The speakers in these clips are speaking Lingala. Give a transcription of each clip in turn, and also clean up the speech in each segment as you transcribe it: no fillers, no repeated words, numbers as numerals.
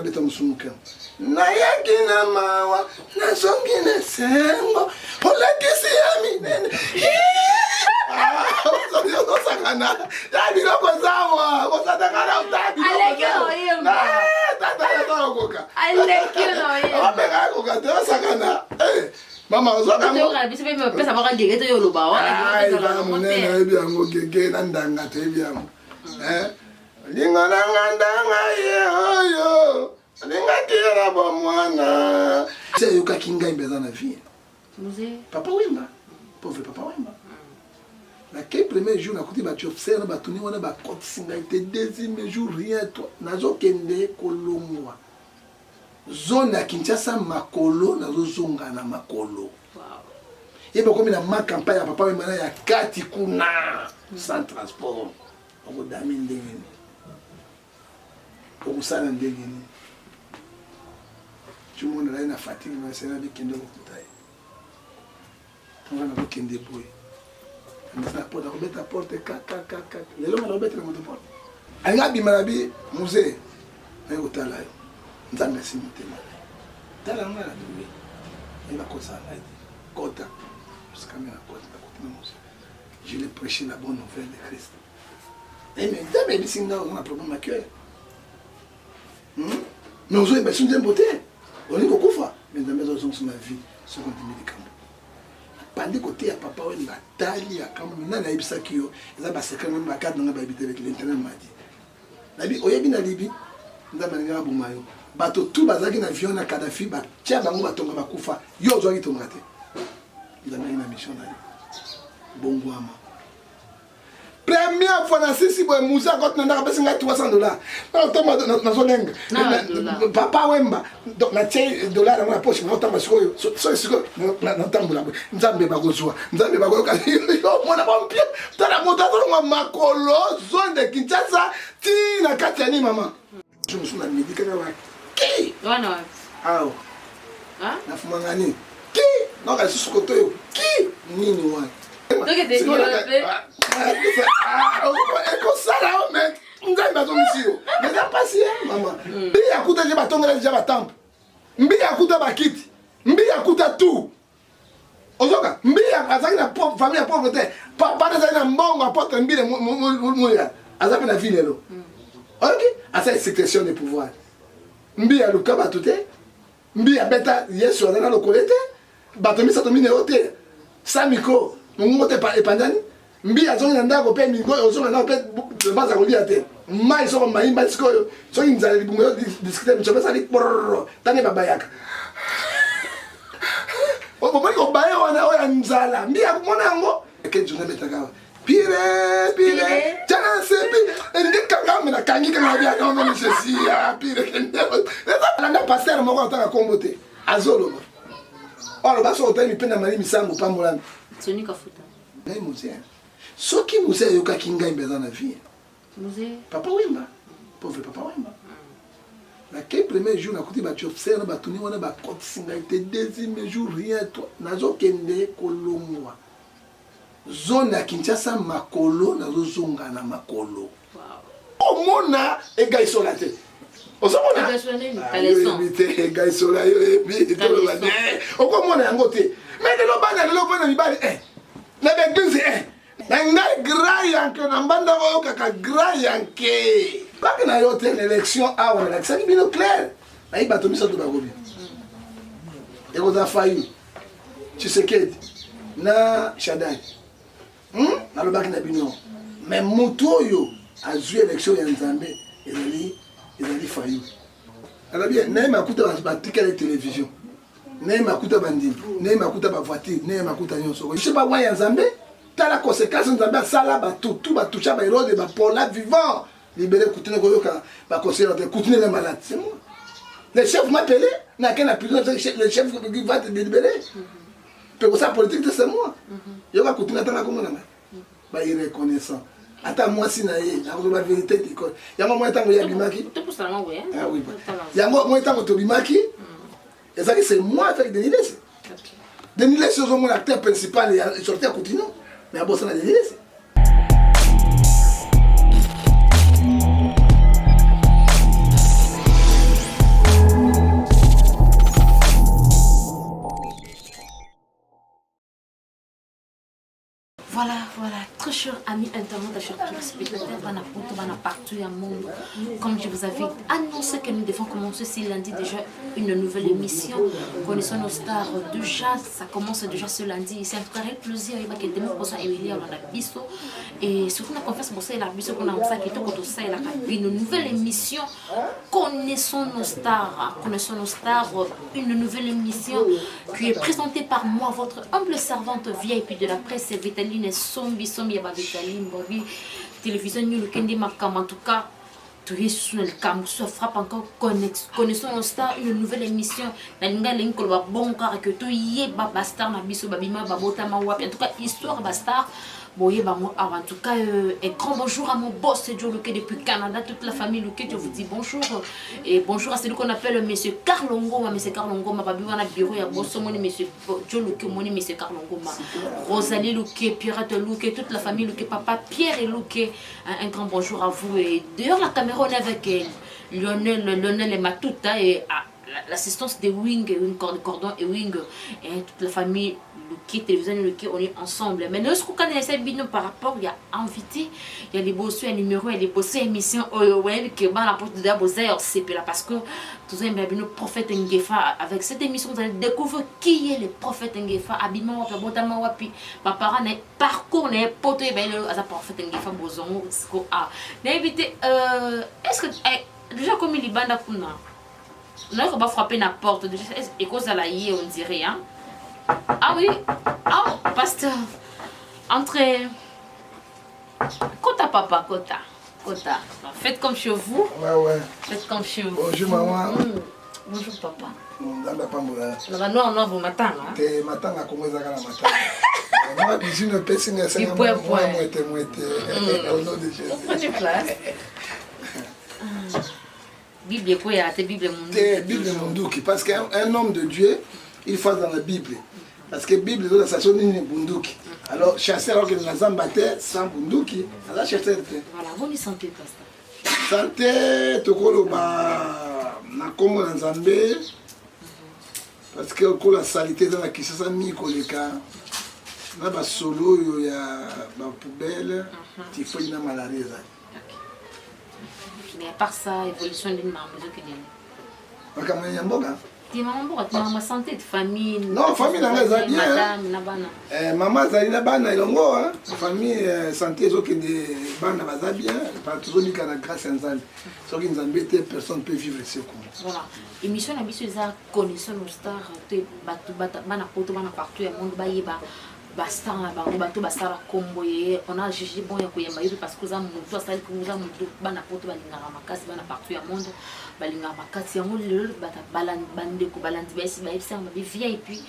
Beta musumuka. Na yaki na mawa, na zongi na sengo, ola kisi yami nene. Yo sakana. Ya bila kwa zawa, kwa satakana utabi. Alekyo yemba. Tata ya tokoka. Alekyo yemba. Wapeka koka te sakana. Mama uzoka ngo. Toka bisibe pesa baka gege to yoloba wana. Ai ba munene ebi ango gege na ndanga te ebi ango. Linga ngandanga yo. Linga kira ba mwana. C'est yoka kinga imbeza na vie. Musée. Papa Wemba. Pauvre papa Wemba. La premier jour na kuti ba tu observe ba tuni wana ba koti singa ite deuxième jour rien toi. Nazo kende kolomwa. Zone ya Kinshasa makolo nazo zonga na makolo. Wow. Yeba komi na ma campagne ya papa Wemba ya kati kuna sans transport. Ogo dami ndengeni. Ogo sana ndengeni. Tout le monde a une fatigue, mais c'est là qui est de l'hôpital. On va nous kende boy. On va porte, on va porte, caca. Les hommes on va mettre la porte. Anga bimarabi musée. Ayo otala yo. Nzambe simutema. Tala nga la bibi. Il va kosa la kota. Parce que la kota na musée. Je l'ai prêché la bonne nouvelle de Christ. Et mais Nzambe bisinga on a problème à cœur. Mais on zoe besoin de beauté. On est kokufa mais dans mes autres sur ma vie sur un médicament pendant côté ya papa on va tali ya kama na na ibisa kiyo za ba secret même ba cadre na ba habiter avec l'internet madi na bi oyebi na libi ndaba nga bumayo bato tout bazaki na avion na Kadhafi ba tia bango batonga bakufa yo zo kitonga te ndaba ina mission na bongwama première fois na sisi boy Moussa quand na ndaka besinga $300 na toma na zolenga papa Wemba donc na $10 dans la poche na toma sikoyo siko na tambula nzambe bakozwa nzambe bakoyoka yo mona ba mpia tala moto azolonga makolo zone de Kinshasa ti na kati ya ni mama je me suis na médical na ki Wana. aw na fumangani ki na ka sisi kotoyo ki nini wana Donc tu es développé. ekosala mec nzambe azongisi yo eza pasi ye mama mbi yakuta nde batongela deja batample mbi yakuta bakiti mbi yakuta tout ozoka mbi azalaki na famille ya pauvre te papa azalaki na mbongo apotre mbile muya aza mpe na vie lelo ok asali succession de pouvoir mbi aluka bato te mbi abeta yesu aza na lokole te bato misato mineo te samiko mongo te epandani mbi azongi na ndako mpe mingo ozonga ndako mpe baza kolia te mai soko mayimba sikoyo soki nzala libungo yo discute miso pesali pororo tani babayaka omoni kobaye wana oyo ya nzala mbi akomona yango eke journée betaka pire tana sepi elingi kanga mena kangi kanga bia kanga ni ceci ya pire kende landa pasteur moko ataka kombo te azoloba oloba so otani mpe na mali misango pambolana Soni kafuta. ngai musée soki musée ayokaki ngai mbeza na vie Musée. papa Wemba pauvre papa Wemba na ke premier jour nakuti bato observe batuni wana bakotisi ngai te deuxième jour rien toi nazokende kolomwa zone ya Kinshasa makolo nazozonga na makolo omona egaisola te ozomona egaisola yo ebi okomona yango te mais lelo bana lelo mpo na mibali na beglise na ngai gra yanke na mbanda oyo kaka gra yanke bake na yo te l'élection awa nalakisaki bino clair nayi bato misato bakobi ekoza fayu Tshisekedi na Shadai nalobaki na bino mais motu oyo azwi élection ya nzambe ezali fayu alabi naye makuta batikala télévision naye makuta bandimi naye makuta bavoiture naye makuta nyonso je pas ya nzambe tala conséquence nzambe asala bato tout batoucha baherode bapola vivant libéré kutine koyoka baconseiller de kutine les malades c'est moi le chef m'appelé na quel prison le chef qui va te libérer pour ça politique c'est moi yoka kutine tanga komona ba irreconnaissant ata moi si na ye na la vérité d'école yango moi tango ya bimaki tout pour ça moi ouais ah oui yango moi tango to bimaki et ça c'est moi avec Denilès Denilès c'est mon acteur principal et sorti à Coutino mais à bosser na Denilès chers amis internautes, chers téléspectateurs, partout dans le monde, comme je vous avais annoncé que nous devons commencer ce lundi déjà une nouvelle émission. Connaissons nos stars déjà, ça commence déjà ce lundi. C'est un tout cas un plaisir que demain pour ça Emilia on a biso et surtout la confiance pour ça et la biso qu'on a ça qui est tout ça et la une nouvelle émission. Connaissons nos stars, une nouvelle émission qui est présentée par moi, votre humble servante VIP de la presse, Vitaline Sombi Yaba Vitaline Bobby, télévision New Kendi Makam. En tout cas, tout est sur le cam, se frappe encore. Connaissons nos stars, une nouvelle émission. La linga linko ba bon car que tout y est bastar na biso babima babota mawapi. En tout cas, histoire bastar. Boye bah moi en tout cas un grand bonjour à mon boss Joe Luque depuis Canada, toute la famille Luque, je vous dis bonjour et bonjour à celui qu'on appelle monsieur Carlongo, monsieur Carlongo, ma babi wana bureau ya boss moni monsieur Joe Luque, moni monsieur Carlongo, ma Rosalie Luque, Pirate Luque, toute la famille Luque, papa Pierre et Luque, un grand bonjour à vous. Et d'ailleurs la caméra on est avec Lionel et Matuta et l'assistance de Wing, Cordon et Wing et toute la famille Luque, télévision Luque, on est ensemble. Mais nous, ce qu'on connaît bien par rapport, il y a invité, il y a les bosseux, un numéro, il y a les bosseux émissions, qui est la porte de la bossée, c'est là parce que tout ça, il y a le prophète Ngefa. Avec cette émission, vous allez découvrir qui est le prophète Ngefa. Habillement, wapi, botama, wapi, papa, parcours, n'est pas tout, ben le prophète Ngefa, bozongo, sko a. Invité, est-ce que, déjà comme il y a banda kuna. Là, on va frapper la porte. Et cause à la y, on dirait. Hein? Ah oui. Ah, pasteur. Entrez. Kota, papa, Kota. Kota. Faites comme chez vous. Ouais. Faites comme chez vous. Bonjour, maman. Bonjour, papa. Non, vous matin. T'es matin à comment ça va matin. Moi, je ne peux pas signer moi, au nom de Jésus. Prenez place. Bible quoi, Bible Munduki. Parce qu'un homme de Dieu, il faut dans la Bible. Parce que la Bible, ça sonne une Bunduki. Alors, chasser alors que nous avons battu sans Bunduki, alors chasser. Voilà, bonne santé, pasteur. Santé, tokolo ba na komo na Nzambe. Parce que la saleté dans la kisasa mi koleka. Na ba solo yo ya ba poubelle, il faut une malaria. Mais à part ça, évolution d'une maman, maman santé de famille. Non, famille n'a bien. Maman zali na bana ilongo hein. Famille santé zoki de bana baza bien, pas toujours ni kana grâce à Nzambe. Soki Nzambe te personne peut vivre ce coup. Voilà. Émission na biso za connaissons nos stars, te bana poto bana partout et monde bayeba. Bastar na bango bato basala kombo ye on a jugé bon ya koyemba yebi parce que za mutu asali kuza mutu bana poto balingaka makasi bana partout ya monde balingaka makasi yango lelo bata bande ko balandi ba esi ba epsa ba via et puis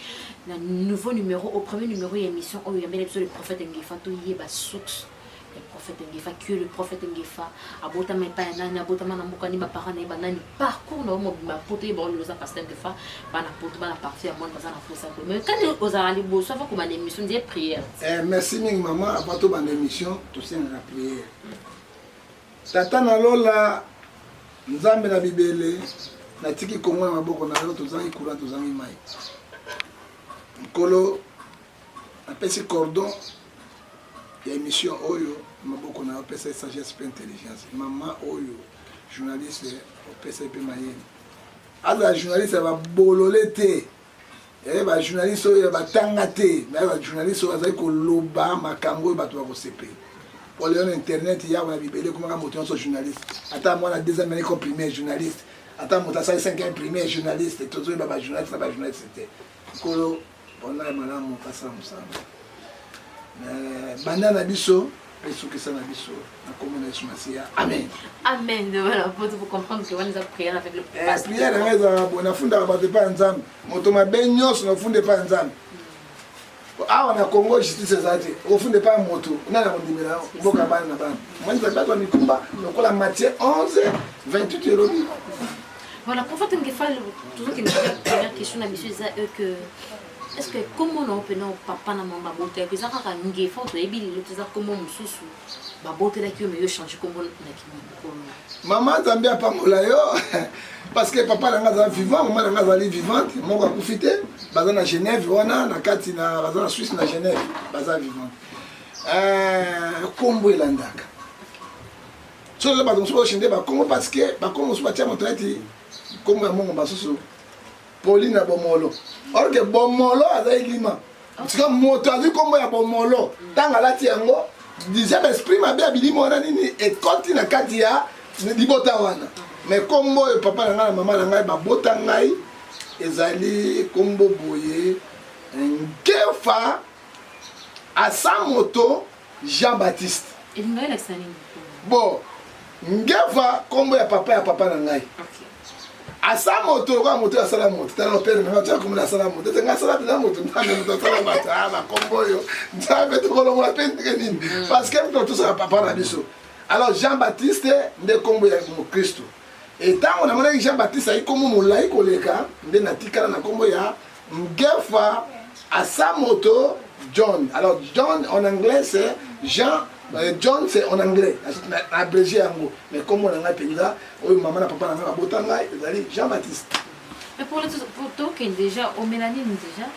na nouveau numéro au premier numéro émission oyo ya mbele le prophète Ngefa to yeba source le prophète Ngefa que le prophète Ngefa abota même pas nani abota mana mokani ba parents na banani parcours na mo ba poto ba le za pasteur Ngefa bana poto bana partir à monde bazana fosa mais quand aux ali bo ça va comme une émission de prière. Merci ming maman abato ban émission tout c'est la prière. Tata na lola Nzambe na bibele na tiki kongo na maboko na loto zangi kula to zangi mai. Nkolo apesi cordon ya émission oyo maboko na opesa sagesse pe intelligence. Maman oyo journaliste opesa pe mayeni. Ala journaliste va bolole te. Ba journaliste oyo ba tanga te. Ba journaliste oyo azali ko loba makambo oyo bato ba ko sepe. Pour les internet il y a la bibele comment ka moto so journaliste. Ata moi la deuxième année comme premier journaliste. Ata moto sa 5e premier journaliste tout zo ba journaliste c'était. Kolo on a malamu pasa musamba. Banda na biso esukisa na biso na komona Yesu amen. Amen. Voilà, pour comprendre que on a prié avec le pasteur. Prière ngeza bona funda ba pas Nzambe. Moto mabe nyos na funde pa Nzambe. Awa na Congo justice zati. O funde pa moto. Na na kondimela boka bana na bana. Moi je vais pas ni kumba lokola Matthieu 11 28 euros. Voilà, prophète Ngefa toujours que la première question na biso que est-ce que comment on peut non papa na maman bote que ça ka Ngefa to ebili le tza comment mususu ba bote la ki me changer comment na ki maman Nzambe apamola yo parce que papa na ngaza vivant maman na ngaza vivante moko akufite baza na Genève wana na kati na baza na Suisse na Genève baza vivant Kombo elandaka. So le bato so chinde ba Kombo parce que ba Kombo so batia motoneti Kombo ya mongo basusu Pauline na Bomolo. Or que Bomolo azali lima. Parce que moto azali Kombo ya Bomolo. Tanga lati yango disait esprit mabe abilimo wana nini et konti na kati ya libota wana. Mais Kombo e papa na mama na ngai ba bota ngai ezali Kombo boye Ngefa asa moto Jean-Baptiste. Et ngai la sani. Bon, Ngefa Kombo ya papa na ngai. OK. Asa moto kwa moto ya sala moto. Tala père na moto comme la sala moto. Tenga sala na moto ndane moto sala bata ba Kombo yo. Nzabe to ko lo mwa pente nini. Parce que tout ça papa na biso. Alors Jean-Baptiste nde Kombo ya Kristo. Et tant on a monné Jean-Baptiste ay comme molai koleka nde natikala na Kombo ya Ngefa asa moto John. Alors John en anglais c'est Jean. John c'est en anglais, abrégé en gros. Mais comme on a un pays là, maman et papa n'ont pas botanga, Jean-Baptiste. Mais pour toi qui déjà au mélanine déjà.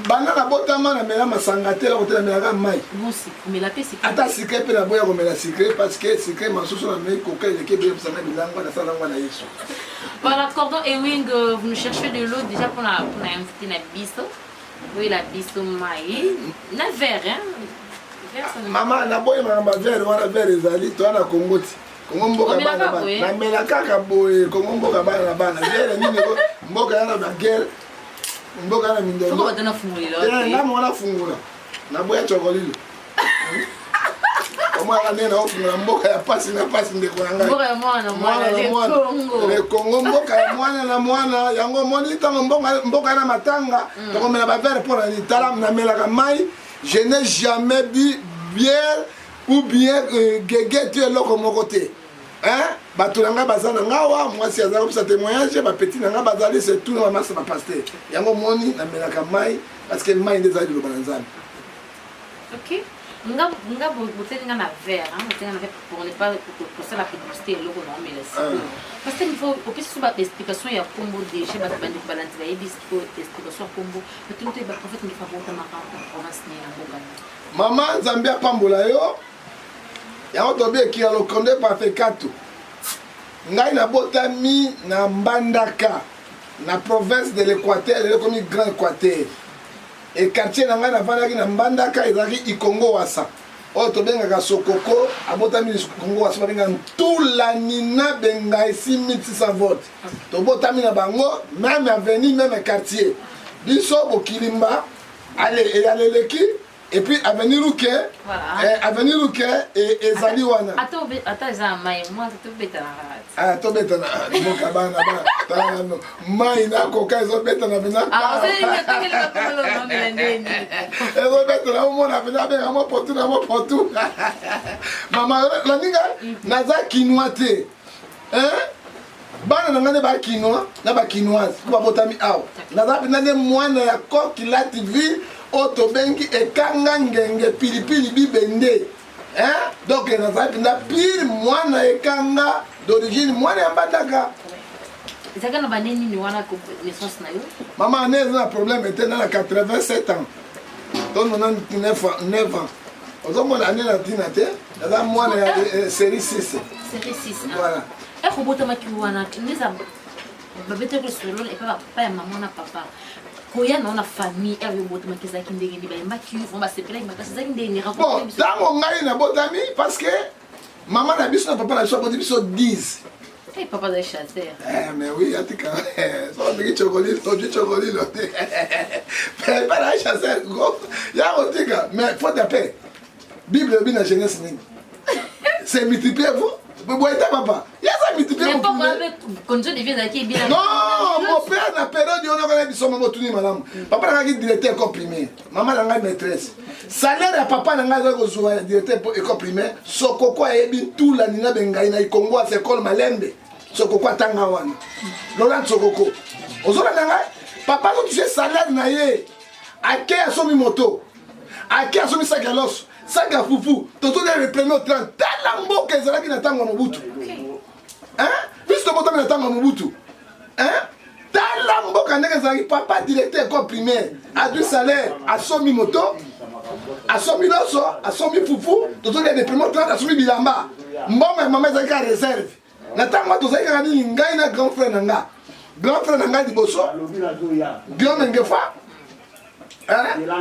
Banana botama na mela masangate la hôtel mela mai. Bon si, mais la paix c'est. Ata secret pe na boya ko mela secret parce que secret masusu na mai koka ile ke be sana bilangwa na sala ngwa na Yesu. Voilà, Cordon Ewing, vous nous cherchez de l'eau déjà pour la inviter na biso. Oui, la biso mai. Na verre hein. Mama na boye mama verre wana verre ezali to na kongoti. Kongo mboka bana bana. Na mela kaka boye Kongo mboka bana bana. Verre nini ko mboka yana ba guerre. Mboka na mindo. Faut pas fungula. Na mwana fungula. Na boya chokolilo. Koma kana na ofungula mboka ya pasi na pasi ndeko nanga. Mboka ya mwana le Kongo. Le Kongo mboka ya mwana na mwana yango moni tango mboka na matanga. To mela ba verre pour na tala na mela ka mai. Je n'ai jamais bu bière ou bien guégué tu es là comme côté. Hein? Batulanga bazana ngawa, moi si azalo sa témoignage, ba petit nanga bazali c'est tout na massa pasteur. Yango moni na melaka mai parce que mai des ali lo banzana. OK. Nga boté na verre, hein, boté na verre pour ne pas pour ça la publicité logo non mais là. Parce qu'il faut au plus sur explication ya Kombo déjà ba bandi balanti ba yebisco explication Kombo. Mais tout est ba prophète ni favota ma province ni na boka. Maman Zambia pambola yo. Ya otobe ki alo konde pa fe kato. Ngai na botami na Mbandaka na province de l'Équateur, le comme Grand Équateur. Et quartier na ngai na vandaki na Mbandaka ezaki Ikongo wasa. Oto benga Sokoko abotami Ikongo wasa benga Ntula Nina benga ici 1600 votes. To botami na bango même avenue même quartier. Biso bokilimba allez et allez leki. Et puis avenir Rouquet, voilà. Avenir Rouquet et Zali Wana. Attends, Zamaï, moi je te bête à la rate. Ah, tu bête à la cabane, Maïna, Coca, ils ont bête à la vena. Ah, c'est une ils ont bête à la monde, à venir à moi pour tout, à moi pour tout. Maman, la niga, Naza Kinoate. Hein? Bana na ngane ba quinoa, na ba quinoise, ba botami aw. Naza binane mwana ya koki lati vi. Oto bengi ekanga ngenge pilipili bibende hein donc na zapi na pire mwana ekanga d'origine mwana ya Mbandaka ezaka na baneni ni wana ko naissance na yo maman nez na problème était na 87 ans ton 99 ans ozomona ane na tina te na mwana ya série 6 série 6 voilà e robota makiwana neza babete ko solo et pas papa et maman na papa koya na famille et robota makiza ki ndenge ni ba maki on va se plaindre makasi za ndenge bon tango ngai na botami parce que maman na biso na papa na biso boti biso 10 eh papa de chasseur mais oui atika so ndiki chocolate so du chocolate mais pas la chasseur go ya otika mais faut de paix Bible bi na Genèse nini c'est multiplié vous boy ta papa ya ça multiplié mais pourquoi avec condition de vie qui est bien non mon père na période on a biso mama tuni malamu papa na ngi directeur école primaire maman na ngi maîtresse salaire ya papa na ngi zo zo directeur école primaire Sokoko ayebi tout la nina bengai na Ikongo à école Malembe Sokoko atanga wana Laurent Sokoko ozona nanga papa ko toucher salaire na ye ake asomi moto ake asomi sagalos saga fufu toto de reprendre au 30 tala mboka ezalaki na tango Mobutu hein puisque moto na tango Mobutu hein tala mboka ndenge ezalaki papa directeur école primaire a du salaire asomi moto asombi loso asombi fufu tozali des primos classe asombi bilamba mbongo ya mama ezalaki ya réserve na ntango tozali kaka nini ngai na grand frère na ngai liboso Guillaume Ngefa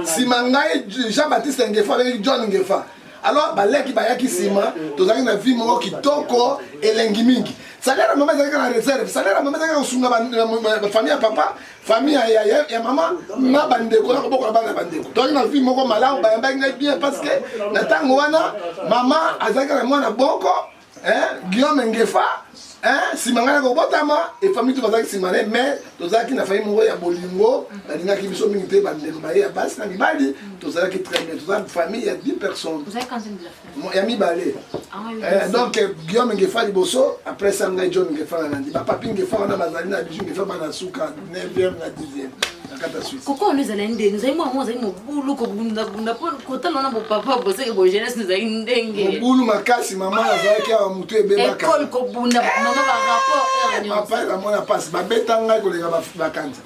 nsima ngai Jean Baptiste Ngefa avec John Ngefa alors baleki bayaki nsima tozalaki na vie moko kitoko elengi mingi salaire ya mama ezalaki na réserve salaire ya mama ezalaki kosunga famille ya papa famille ya mama na bandeko na kobokola bana bandeko tozalaki na vie moko malamu bayambaki ngai bien parce que na ntango wana mama azalaki na mwana boko Guillaume Ngefa nsima ngai na kobotama efamille to bazalaki nsima ne mais tozalaki na famille moko ya bolingo balingaki biso mingi te bandeko baye ya basi na mibali tozalaki très bien tozalaki famille ya 10 personnes ya mibale donc Guillaume Ngefa liboso après ça ngai John Ngefa na nandi bapapi Ngefa wana bazali na bijou Ngefa bana suka 9e na 10e nakata suisse koko nous allons ndenge nous allons moi allons mobulu ko bunda po kota lona bo papa bo se bo jeunesse nous allons ndenge mobulu makasi mama azalaki ya mutu ebebaka école ko bunda mama ba rapport papa la mona passe babeta ngai kolega bakanza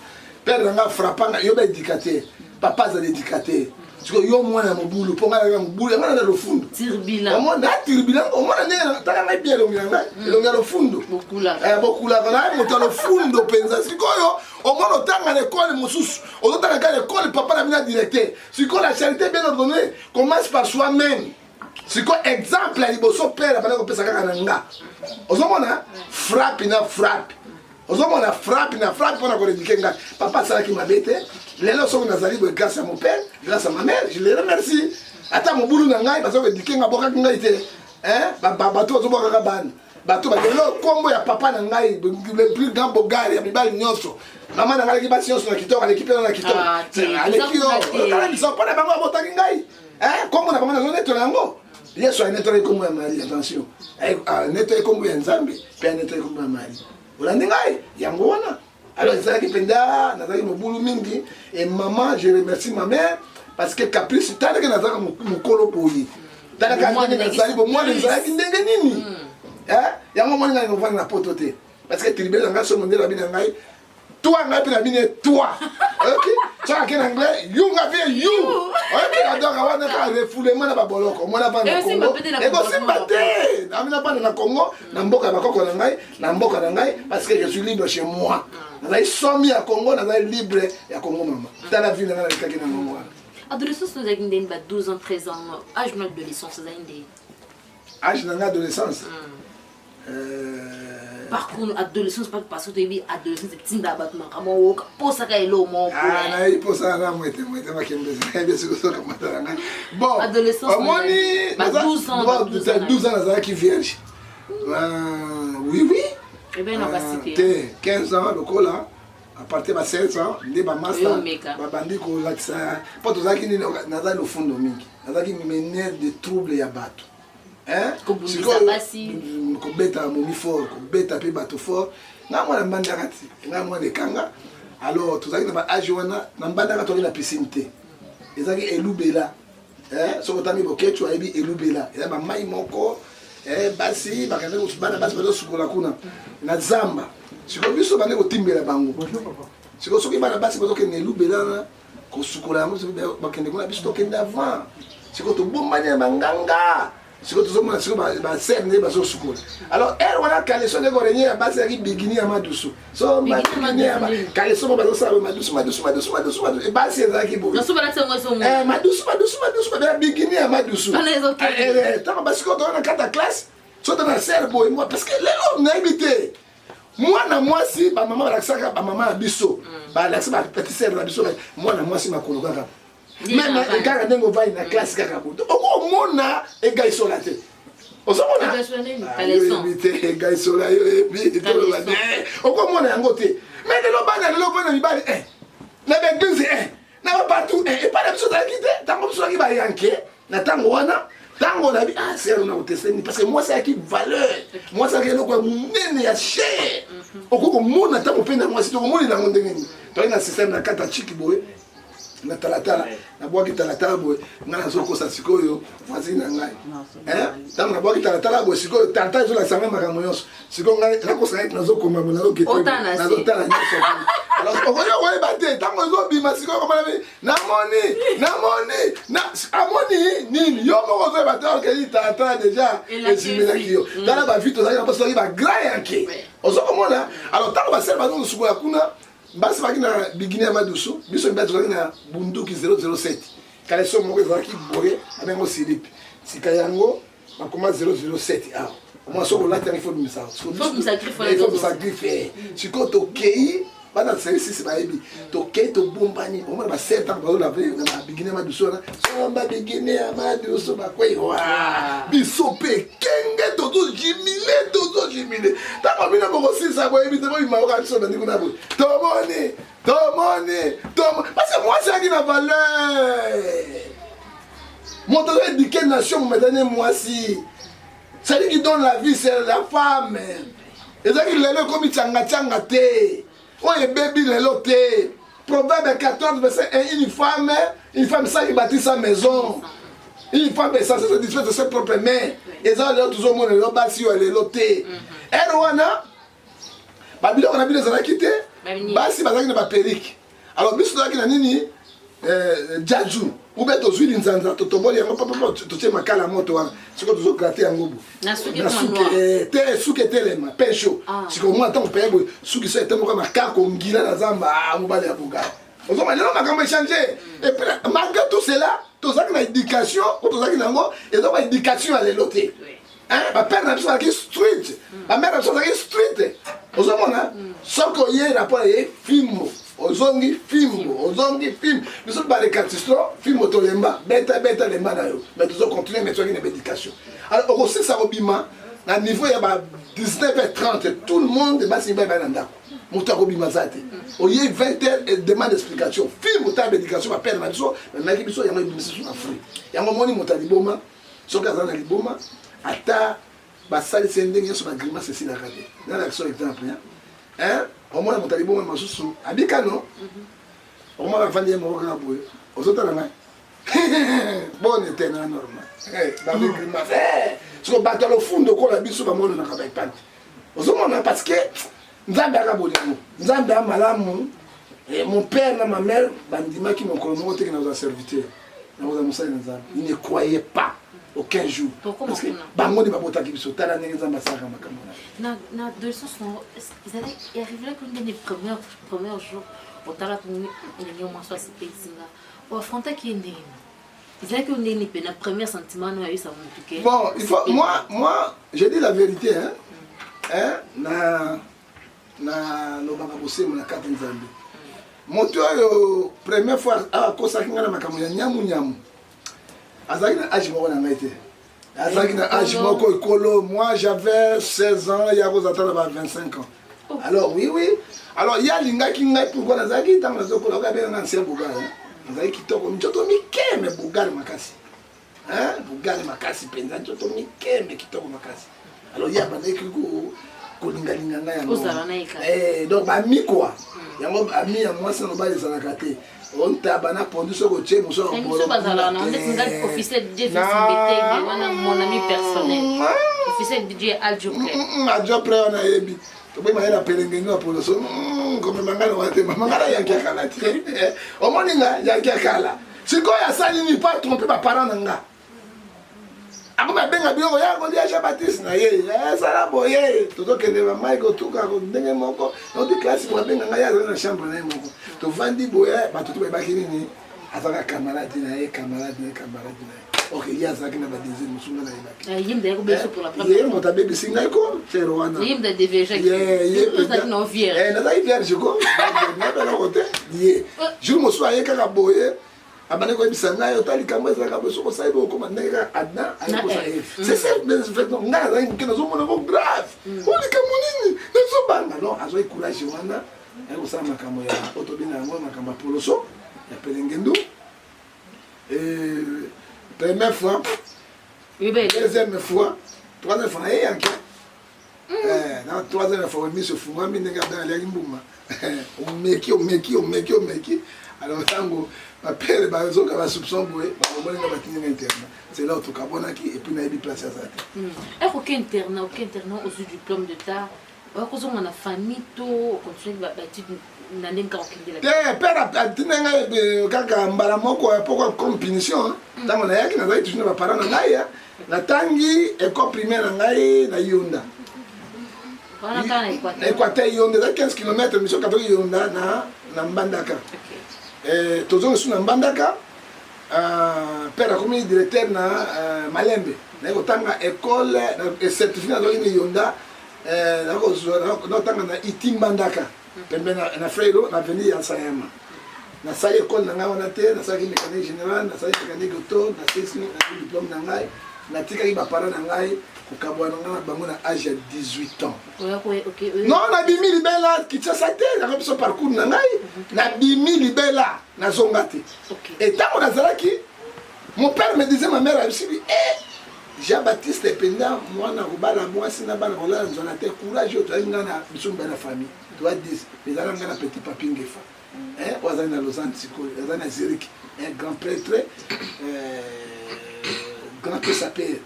père nga frappanga yo ba éducateur papa za éducateur siko yo mwana mobulu po ngai mobulu ngana na lofundo tirbila omona tirbila omona ndenge taka ngai bien longi ngai longi lofundo bokula kana moto lofundo penza siko yo omona otanga l'école mosusu otanga ka l'école papa na bina directeur siko la charité bien ordonnée commence par soi-même siko exemple ya liboso père bana kopesa kaka na nga ozomona frappe na frappe ozomona frappe na frappe pona ko éduquer ngai papa asalaki mabe te lelo soko nazali boye grâce à mon père grâce à ma mère je les remercie ata mobulu na ngai bazo ko éduquer nga bokaki ngai te bato ozobokaka bana bato balelo kombo ya papa na ngai le plus grand bogari ya mibali nyonso mama na ngai basi nyonso na kitoko aleki pe na kitoko aleki yo kala biso pona bango abotaki ngai kombo na bango na zoneto yango yesu anetola kombo ya Marie attention anetola kombo ya Nzambe pe anetola kombo ya Marie olandi ngai yango wana alors ezalaki mpenza nazalaki mobulu mingi et maman je remercie ma mère parce que caprice talaka nazalaka mokolo boyi talaka ndenge nazali bomwana ezalaki ndenge nini yango moni ngai novandi na poto te parce que tribele na ngai so mondela bina ngai toi ngai mpe na bino toi ok soki ake na anglais you nga vie you ok donc awana ka refoulement na baboloko omona bana na Congo ekosimba te amina bana na Congo na mboka ya bakoko na ngai na mboka na ngai parce que je suis libre chez moi nazali somi ya Congo nazali libre ya Congo mama tala vie na ngai nalikaki na ngongo wana adolescence ozalaki ndeni ba 12 ans 13 ans âge na adolescence ozalaki ndeni âge na ngai adolescence parcours adolescence parce que tu es adolescence c'est timba battement comment pour ça qu'elle au mon na pour ça na moi makembe bien sûr ça comme ça bon adolescence moni 12 ans nazalaki vierge oui et bien on va citer 15 ans lokola à partir de 16 ans nde ba master babandi ko lakisa po tozalaki nini nazali lofundo mingi nazalaki mener de troubles ya bato kobeta momi fort kobeta mpe bato fort nga mwana mbandaka ti nga mwana ekanga alors tozalaki na baage wana na mbandaka toki na piscine te ezalaki elubela soki otangi bokecu ayebi elubela eza bamai moko basi bakende bana basi bazosukola kuna na zamba sikoyo biso bande kotimbela bango sikoyo soki bana basi bazokende elubela kosukola yango bakende kuna biso tokende avant sikoyo tobombani ya banganga sikoyo tozomona sikoyo basere nde bazosukola alors ere wana kaleso ndeko renye ya basi yaki bigini ya madusu so kaleso mo bazosala madusu basi ezalaki boye madusu babea bigini ya madusu ntango basikoyo tozona kata classe so tona sere boye moi parce que lelo nayebi te mwana mwasi bamama balakisaka bamama na biso balakisa bapetitsere na biso mwana mwasi makolo kaka même kaka ndenge ovai na classe kaka boye okomona egaisola te ozomona egaisola yo ebi toloba te okomona yango te mais lelo bana lelo mpo na mibali na baeglise na bapartout epai na biso ozalaki te ntango biso ozalaki bayanke na ntango wana ntango na bi sere na koteseni parce que mwasi ayaki valeur mwasi ayaki eloko ya monene ya cher okokomona ntango mpe na mwasi tokomonela yango ndenge nini toyaki na système na kati ya chiki boye na talatala na boaki talatala boy ngana zoko sa sikoyo voisin na ngai tam na boaki talatala boy sikoyo talatala zo la sama makambo nyonso sikoyo ngai na ko sa na zoko mama na lokete na zo tala nyonso alors okoyo oye bate tango zo bima sikoyo komana bi na moni amoni nini yo mo zo bate ok ni talatala déjà esimela kiyo tala ba vite za ba so ba grand yanke ozo komona alors tango ba selba no suko ya kuna basi baki na bigini ya madusu biso mbi tozalaki na bunduki 007 kala so moko ezalaki boye abengo silipi sika yango bakoma 007 awa omwa soko olatani fo bimisa griffe sikoyo tokei bana service bayebi tokei tobombani omona ba 7 ans bazolave na bigini ya madusu wana somba bigini ya madusu bakwei wa biso mpe kenge tozojimile ntango bino bokosisa boyebi te boyimaoka biso bandi kuna boye tomoni parce que mwasi aki na valeur moto ozo éduquer nation mometane mwasi celui qui donne la vie c'est la femme ezalaki lelo ekomi tianga te oyo ebebi lelo te proverbe 14 verset 1 une femme ça qui bâtit sa maison une femme est censée se disfait de ses propres mains ezala lelo tozomona lelo basi oyo lelo te ere wana babiloko na bino ezalaki te basi bazalaki na baperike alors biso tozalaki na nini jaju ube tozwi linzanza totoboli yango papa totie makala moto wana sikoyo tozograter yango bo te suki etelema pe chaud sikoyo mwa ntango peye boye suki so etemoka makako ngila na zamba mobali ya bugala ozoma lelo makambo échange epuis malgré tout cela tozalaki na éducation po tozalaki na yango eza ba éducation ya lelo te bapere na biso bazalaki street bamere na biso bazalaki street ozomona soki oye rapport ye filme ozongi film biso barekatisto film tolemba beta lemba na yo mais tozocontinue mais tozalaki na baéducation alors okosisa kobima na niveau ya ba 19h30 tout le monde basi mibali baya na ndako moto akobima za te oye 20h et demande explication film otala baéducation bapere na biso bamaki biso yango ebimisi biso na fruit yango moni moto ya liboma soki aza na liboma ata basalisi ndenge nyonso bagrimase esilaka te nana action exemple omona moto aliboma masusu abikano omona bafandi ye moko kaka boye ozotala ngai bone te na normal babigrimase soko bato alofundo kola biso bamononaka baepante ozomona parce que nzambe aka bolingo nzambe ya malamu mon père na ma mère bandimaki mokolo moko teke nakoza serviteur nakoza mosali na nzambe il ne croyait pas aucun jour parce que bango nde babotaki biso tala ndenge nzambe asalaka makambo na de le sens il arriverait qu'une des premiers jours otalaka ndenge omwaso asipesinga oafrontaki ye ndenge ezalaki ondenge mpe na premier sentiment no yayisa motu ke bon il faut moi je dis la vérité na lobaka bosembo na kati nzambe moto oyo première fois akosaki nga na makambo ya nyamu azalaki na age moko na ngai te azalaki na age moko ekolo moi j'avais 16 ans ya kozatala ba 25 ans alors oui alors ye alingaki ngai pourquoi nazalaki ntango nazokola okabenganga ancien bugale nazalaki kitoko nzoto mikeme bugale makasi makasi mpenza nzoto mikeme kitoko makasi alors ye abandaki kolingalinga ngai yango donc bami quoi yango ami ya mwasi na mobali ezalaka te ontaba na pondu soko tie moso biso bazala na ndeti ngai officier DJ Mbetege wana mon ami personnel officier DJ Adjopre wana yebi toboyi mayela pelenge ngo apolo so comme mangana wate mangana yanki akala te omoni nga yanki akala sikoyo asali ni pas tromper ba parents na nga ako babenga biloko ya kolia Jean Baptiste na ye esala boye tozokende bamai kotuka ndenge moko oti klasi babenga ngai azali na chambre na ye moko tovandi boye bato to bayebaki nini azalaka camarade na ye ok ye azalaki na badésir mosunga na yebaki moto abebisi ngai ko fere wana nazalaki vierge ko nabeloko te ye jour mosusu aye kaka boye abane koyebisa ngai otali likambo ezalaka boye soko osali bokoma ndenge kaka adna ayekosa ye ngai azalaki moke nazomona ko grave olikambo nini nazobanga non azwaki courage wana ayekosala makambo ya otobenga yango makambo ya poloso ya pelengendu première fois deuxième fois troisième fois naye yanke dans 3 ans, il faut remettre ce fou. Moi, je suis dans les Rimbouma. On meki. Alors, tango, ma père, il a soupçon pour c'est là où tu as et puis il a place à ça. Aucun internat au diplôme d'État. Parce qu'on a une famille, on continue à bâtir une année quand on a père a dit pourquoi comme punition. Tant on a qui n'a toujours pas parlé na tangi école primaire na Yonda. Équateur Yonda 15 km mission 14 Yonda na Mbandaka. Toujours sur Mbandaka. Père a commis directeur na Malembe. Na kotanga école certificat na Yonda. Notanga na Itimbandaka. Pembe na Freiro na avenue ya Sayama. Na sali école na ngana te, na sali mécanique générale, na sali mécanique auto, na sali diplôme na ngai, na tikaki ba parents na ngai ko kabwa na ngana bango na âge de 18 ans. Non, na bimi libela kitsa te, na biso parcours na ngai, na bimi libela na zongate. Et tant na zalaki, mon père me disait, ma mère a aussi dit, Jean-Baptiste Penda, moi, na rubala, moi, si na bana rola, nous avons été courageux, tu as une gana, nous sommes dans la famille. Tu as dit, mais dans un petit papier, on a dans Lausanne, on a dans Zurich, un grand prêtre, grand prêtre s'appelle,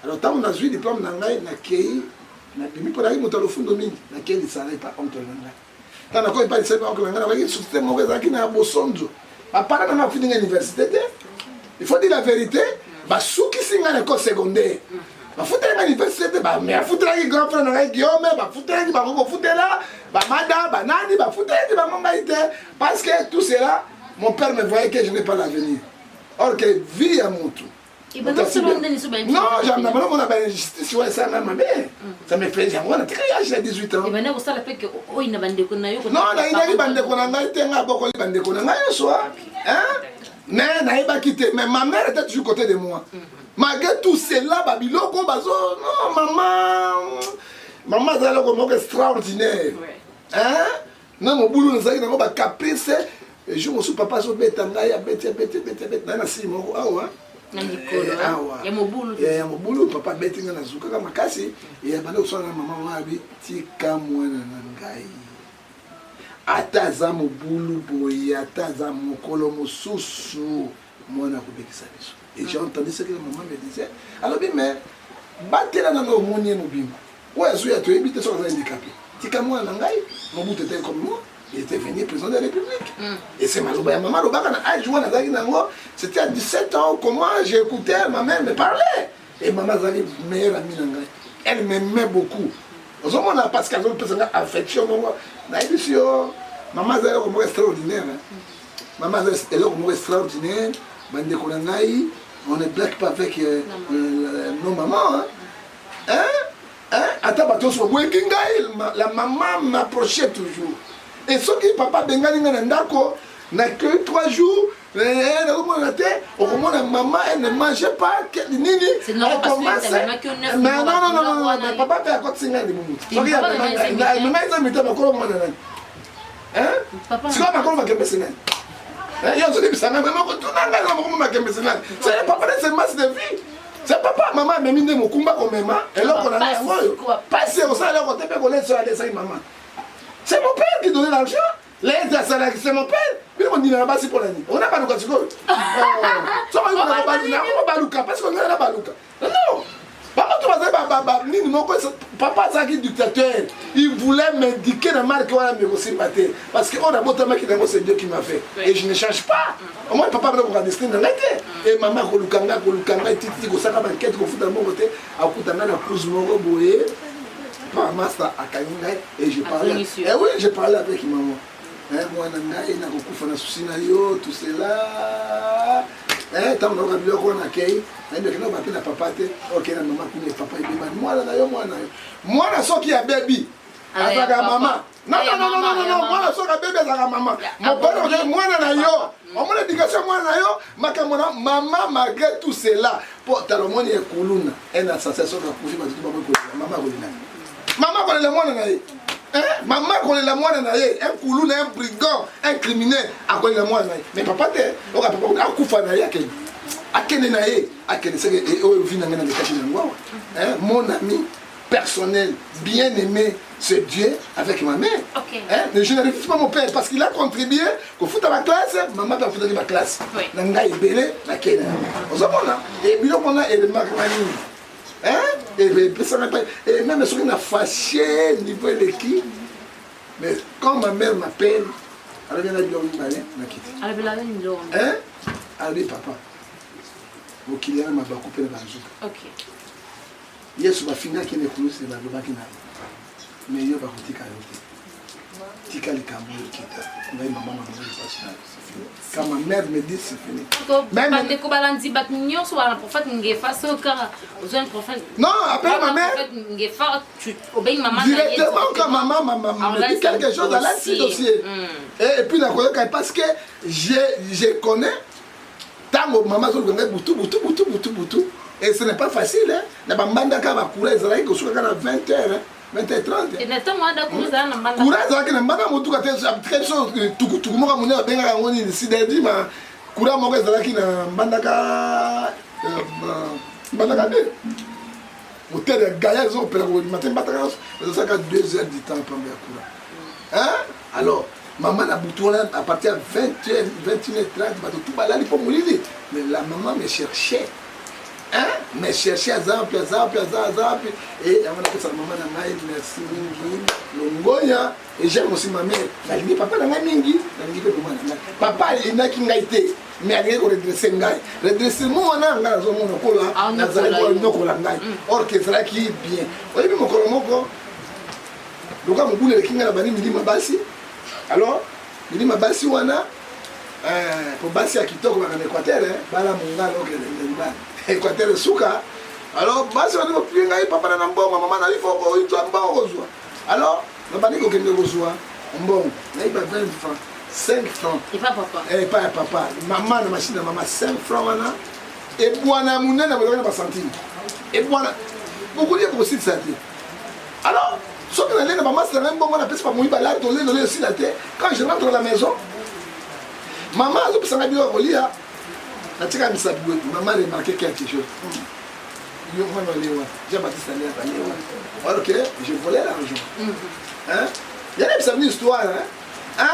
alors, tant on a eu le diplôme, on a accueilli, on a mis pour aller monter au fond de mine, on a accueilli le salaire par oncle Nanga. Tant on a pas de salaire par oncle Nanga, on a dit, c'est mon réseau qui n'a pas besoin. À part, on a fini l'université, il faut dire la vérité. Basuki singa na école secondaire. Ba futela université ba mais futela ki grand frère na Guillaume ba futela ki ba ko futela ba mada ba nani ba futela ki ba mama ite parce que tout cela mon père me voyait que je n'ai pas l'avenir. Or que vie à mon tout. Non, j'aime pas mon injustice ouais ça ma mère. Ça me fait j'aimerais na j'ai 18 ans. Et maintenant vous savez que oh ina bande ko na yo. Non, na ina bande ko na ngai tenga boko bande ko na ngai soir. Hein? Mais naïba quitté, mais ma mère était toujours côté de moi. Malgré tout cela, Babiloko, Bazo, non, maman, c'est un extraordinaire. Hein? Non, mon boulot, nous avons un caprice. Et je me suis papa, je bête, bête, nanasi, mon awa. Il y a mon boulot, papa, bête, nanazouka, makasi. Et il y a maman, maman, tika, moi, nanangai. Ata za mobulu boye, ata za mokolo mosusu, mwana kobekisa biso. Et j'ai entendu ce que la maman me disait. Alors bien, mais, batela na no moni mobimba. Ouais, so ya to ebite so za handicapé. Tika mwana ngai, Mobutu était comme moi, il était venu président de la République. Et c'est maloba ya maman lobaka na âge wana zaki nango, c'était à 17 ans comment j'écoutais ma mère me parlait. Et maman zali meilleure amie ngai. Elle m'aimait beaucoup. On a parce qu'elle a une affection. Maman est extraordinaire. Maman est extraordinaire. On ne blague pas avec nos mamans. La maman m'approchait toujours. Et ce qui papa Bengali n'a que 3 jours. Maman, elle ne mangeait pas. C'est normal parce que non, papa fait à côté de c'est papa, maman, mais mine mon combat comme maman. Et là, on a passé au salaire, on t'a fait maman. C'est mon père qui donnait l'argent. C'est mon père. Mais on dit là-bas, c'est pour l'année. On n'a pas le cas. Parce qu'on a la balouka. Non. Papa, c'est un dictateur. Il voulait m'indiquer la marque parce qu'on a beau mec qui c'est Dieu qui m'a fait. Et je ne change pas. Au moins, papa m'a regardé ce qu'il en était. Et maman, Kolukanga, Titi, Kosaka, Banquette, Kofuta, mon côté, à Koutanga, la Pouze Moro, Boé, par Master à Kayunga, et je parlais. Et oui, j'ai parlé avec maman. Moi, Nanga, il n'a beaucoup fait un souci, tout cela. Tant qu'on a vu qu'on accueille, on a papa, ok, la maman, papa, moi, la soeur qui a bébé, avec la maman. Non, moi, la soeur qui a bébé, avec la maman. Mon père, moi, on m'a l'éducation, moi, maman, malgré tout cela, pour Talomoni et Koulouna, elle a sa sœur qui a couché, maman, maman, connaît le monde, maman connaît la moine, un Koulouna, un brigand, un criminel, a connaît la moine. Mais papa, on a Koufa, mon ami, personnel, bien aimé, c'est Dieu avec ma mère. Ok. Hein? Mais je ne refuse pas mon père parce qu'il a contribué au foot à ma classe, maman a fait ma classe. Oui. Nanga est belé, la Kenya. On s'en va. Et bien, on a le macaroni. Hein? Et même si on a fâché niveau de l'équipe, mais quand ma mère m'appelle, elle vient à dire oui, m'a quitté. Elle avait une longue. Hein? Elle dit papa. Au client m'a coupé le banjo. Ok. Yesu bafinga qui ne coulou c'est la lobaki na. Mais yo ba kotika yote. Tika likambo kita. Ngai maman m'a dit pas ça. Quand ma mère me dit c'est fini. Même quand ko balandi bat nyon so la prophète ngefa so ka besoin prophète. Non, appelle ma mère. Prophète ngefa tu obéis maman. Directement quand maman me dit quelque chose dans le dossier. Et puis la koyoka parce que je connais tango maman so ngé butu. Et ce n'est pas facile, hein. La bambanda ka ba kura ezala ko suka na 20h, hein. 20h30. Et neto moi da kuza na banda. Kura ezala ke na banda motu ka te quelque chose tuku moka mona benga ngoni si dedi ma kura moko ezala ki na banda ka de. Moteur de gaillard zo pela ko matin bataka mais ça ka 2 heures du temps pour ya kura. Hein? Alors maman na boutouna à partir de 20h, 21h30 ba tout balali pour mourir. Mais la maman me cherchait. Hein? Mais chercher à Zamp, et on a fait ça, maman, merci, Longoya, et j'aime aussi ma mère. Elle dit, papa, n'a mingi, papa, il n'a qu'une gaïté, mais elle est redressée, redressement, on a un zone, on a orchestre qui est bien. Vous voyez, mon colombo, le gars, mon boulot, qui n'a pas dit, ma bassi. Alors, il dit, ma bassi, on a, pour bassi à Kitoko, en Équateur, bala monga, Équateur Souka. Alors, basi on dit que papa n'a pas maman n'a pas fait il doit pas rejoindre. Alors, on va dire que nous rejoint. Bon, il y a 20 francs, 5 francs. Et pas papa. Et pas papa. Maman la machine de maman 5 francs là. Et boana mouna n'a pas centime. Et boana beaucoup de possible ça. Alors, ce que la maman c'est même bon on appelle pas moi balade on les aussi la tête. Quand je rentre dans la maison, maman a ça m'a dit au lit. Maman a remarqué quelque chose. Jean-Baptiste allait alors que je volais l'argent. Hein? Il y a une histoire. Hein?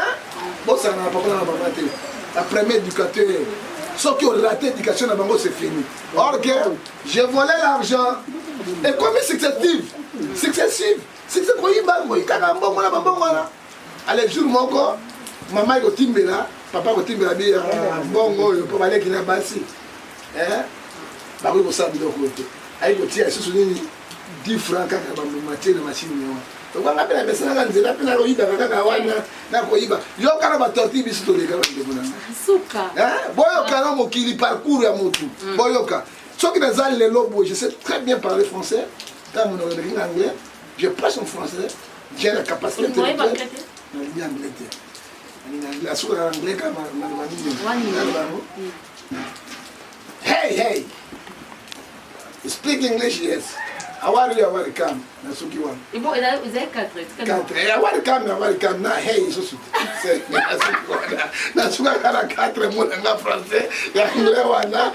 Bon, ça n'a pas été. La première éducateur, ceux qui ont raté l'éducation à Bango, c'est fini. Or que je volais l'argent. Et comme successif. C'est quoi il va me dire? Allez, jour mon corps, maman est au Timbela. Papa ko timbela bi bongo yo po baleki na basi ba ko sa bi doko to ai ko tia susu ni 10 francs kaka ba mate na machine yo to ba ngapela pesa na nzela pena ko iba kaka wana na ko iba yo kana ba torti biso to le kana ndebona suka boyo kana mo kili parcours ya motu boyo ka soki na zali le lobo je sais très bien parler français quand mon anglais je passe en français j'ai la capacité de bien anglais. La sourd anglais comme Hey, speak English, yes. How are you? Welcome. Nasuki one. Et bon, il a 4. Welcome. Na hey, so sweet. Nasuki 4 mots en français. Ya anglais wana.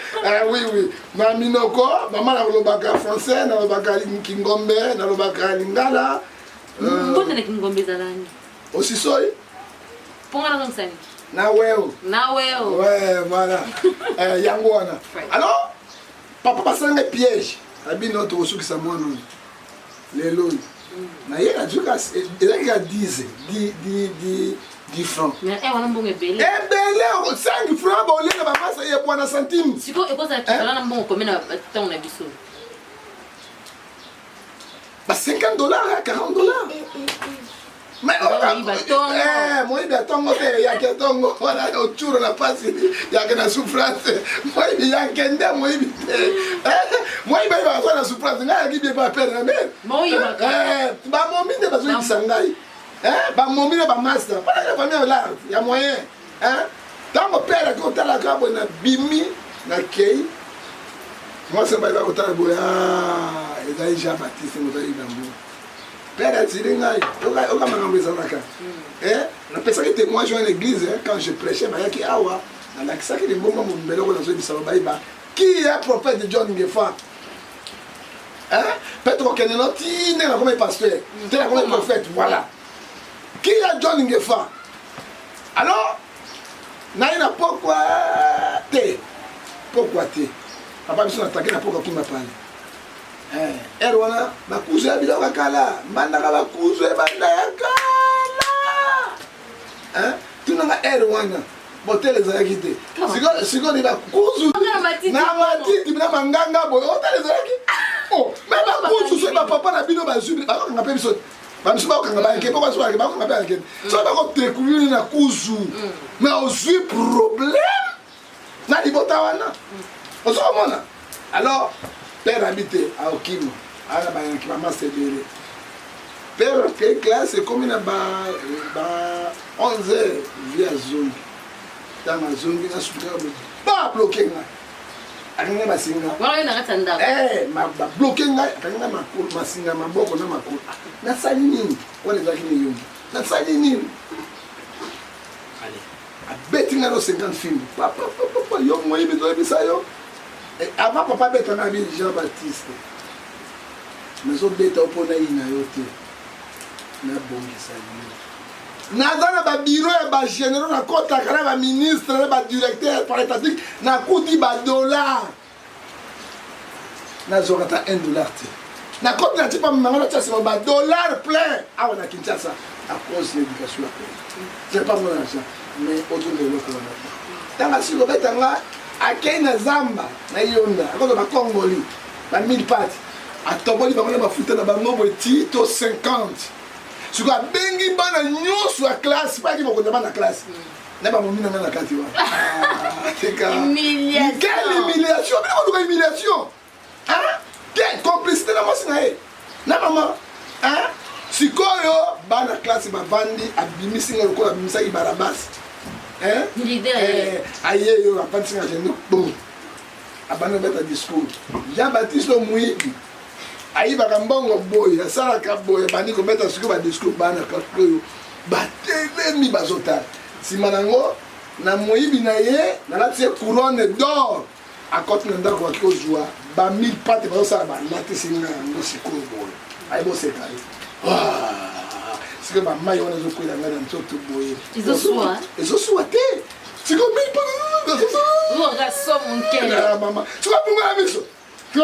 Oui. Na minoko, maman na lobaka français, na lobaka kingombe, na lobaka lingala. Mbona na kingombe zalani? Aussi soy. Ponga na nsani. Na weo. Ouais, voilà. Yangwana. Alors, papa passe un piège. Abi notre osu qui samwa non. Les lois. Na yé a djuka il a 10 francs. Mais wana mbongo ebele. Ebele 5 francs ba olé na ba masa ye bwana centime. Siko ekoza kizala na mbongo komena tant na biso. Ba $50, $40. Mais moi il attend il y a que tongo voilà autour la passe il y a que la souffrance moi il y a kende moi il va la souffrance n'a qui bien pas perdre mais moi il va ba momi de bazo sangai ba momi ba master pas la famille là il y a moyen tant mon père quand la cabo na bimi na kei moi c'est pas au temps boya et là Jean-Baptiste nous a dit dans père a tiré ngai oka mangambiza naka na pesa que témoin joindre l'église quand je prêchais bayaki awa na kisa que les moments mo mbelo ko na zo bisalo baiba qui est prophète de John Ngefa Peut-être qu'on est notre comme pasteur, comme prophète, voilà. Qui a John Ngefa? Alors, naïna pourquoi t'es? Pourquoi t'es? Papa, je suis attaqué na pourquoi qui m'a parlé. Erwana, ma cousin a dit Kala, Mandaka ma cousin, Mandaka. Tu n'as pas Erwana. Botel les akité. Si on est là, cousu. Na matiti, na manganga boy. Botel les akité. Oh, mais ma cousu, c'est ma papa na bino bazubi. Ba ko ngapé biso. Ba biso ba ko ngaba ke, pourquoi so ba ko ngapé ke. So ba ko découvrir na cousu. Mais aussi problème. Na di botawana. On se mona. Alors, père habité à Okimo. À la bain qui maman s'est déré. Père quelle classe c'est comme une 11h via Zongi. Dans ma zone, il y a pas bloqué. Il y a singa. Ma bloqué. Il y a singa, ma boko na ma cour. Na salini. On est avec nous. Na salini. Allez. A betting à 50 films. Papa, yo moi il doit bisa yo. Et avant papa bête na vie Jean-Baptiste. Mais on bête au pona ina yote. Na bongi salini. Nazana ba bureau et ba général na kota kana ba ministre na ba directeur par étatique na kuti ba dollar na zorata $1 te na kota na tipa mangana tsa ba dollar plein awa na Kinshasa à cause de l'éducation c'est pas mon argent mais autour de l'eau tanga si lobeta nga akei na zamba na yonda akozo ba Congoli ba 1000 pattes atoboli ba ba futa na ba ngombo tito 50. Si tu as bengi bana nyonso à classe, pas qui vont connaître la classe. N'est pas mon mine dans la carte. Humiliation. Quelle humiliation? Mais on doit humiliation. Hein? Quelle complicité dans moi sinae? Na maman. Hein? Si koyo bana classe ba bandi abimisi ngoko abimisa ibarabas. Hein? L'idée aye yo apantisi nga jeno. Bon. Abana beta discours. Jean-Baptiste Mouibi. Aïba Kambongo boy, asalaka boy, bandi ko mettre sur ba discours bana kakoyo. Ba telemi bazota. Si manango na moyibi na ye, na la tie couronne d'or. A côté nda ko ki ozwa, ba 1000 pattes ba ça ba lati singa ngo sikolo boy. Ai bo se kai. Ah! Siko ba mai wana zo kwela ngada ntoto boy. Izo soa te. Siko 1000 pattes. Lo gaso mon cœur. Maman, tu vas pour moi miso. Si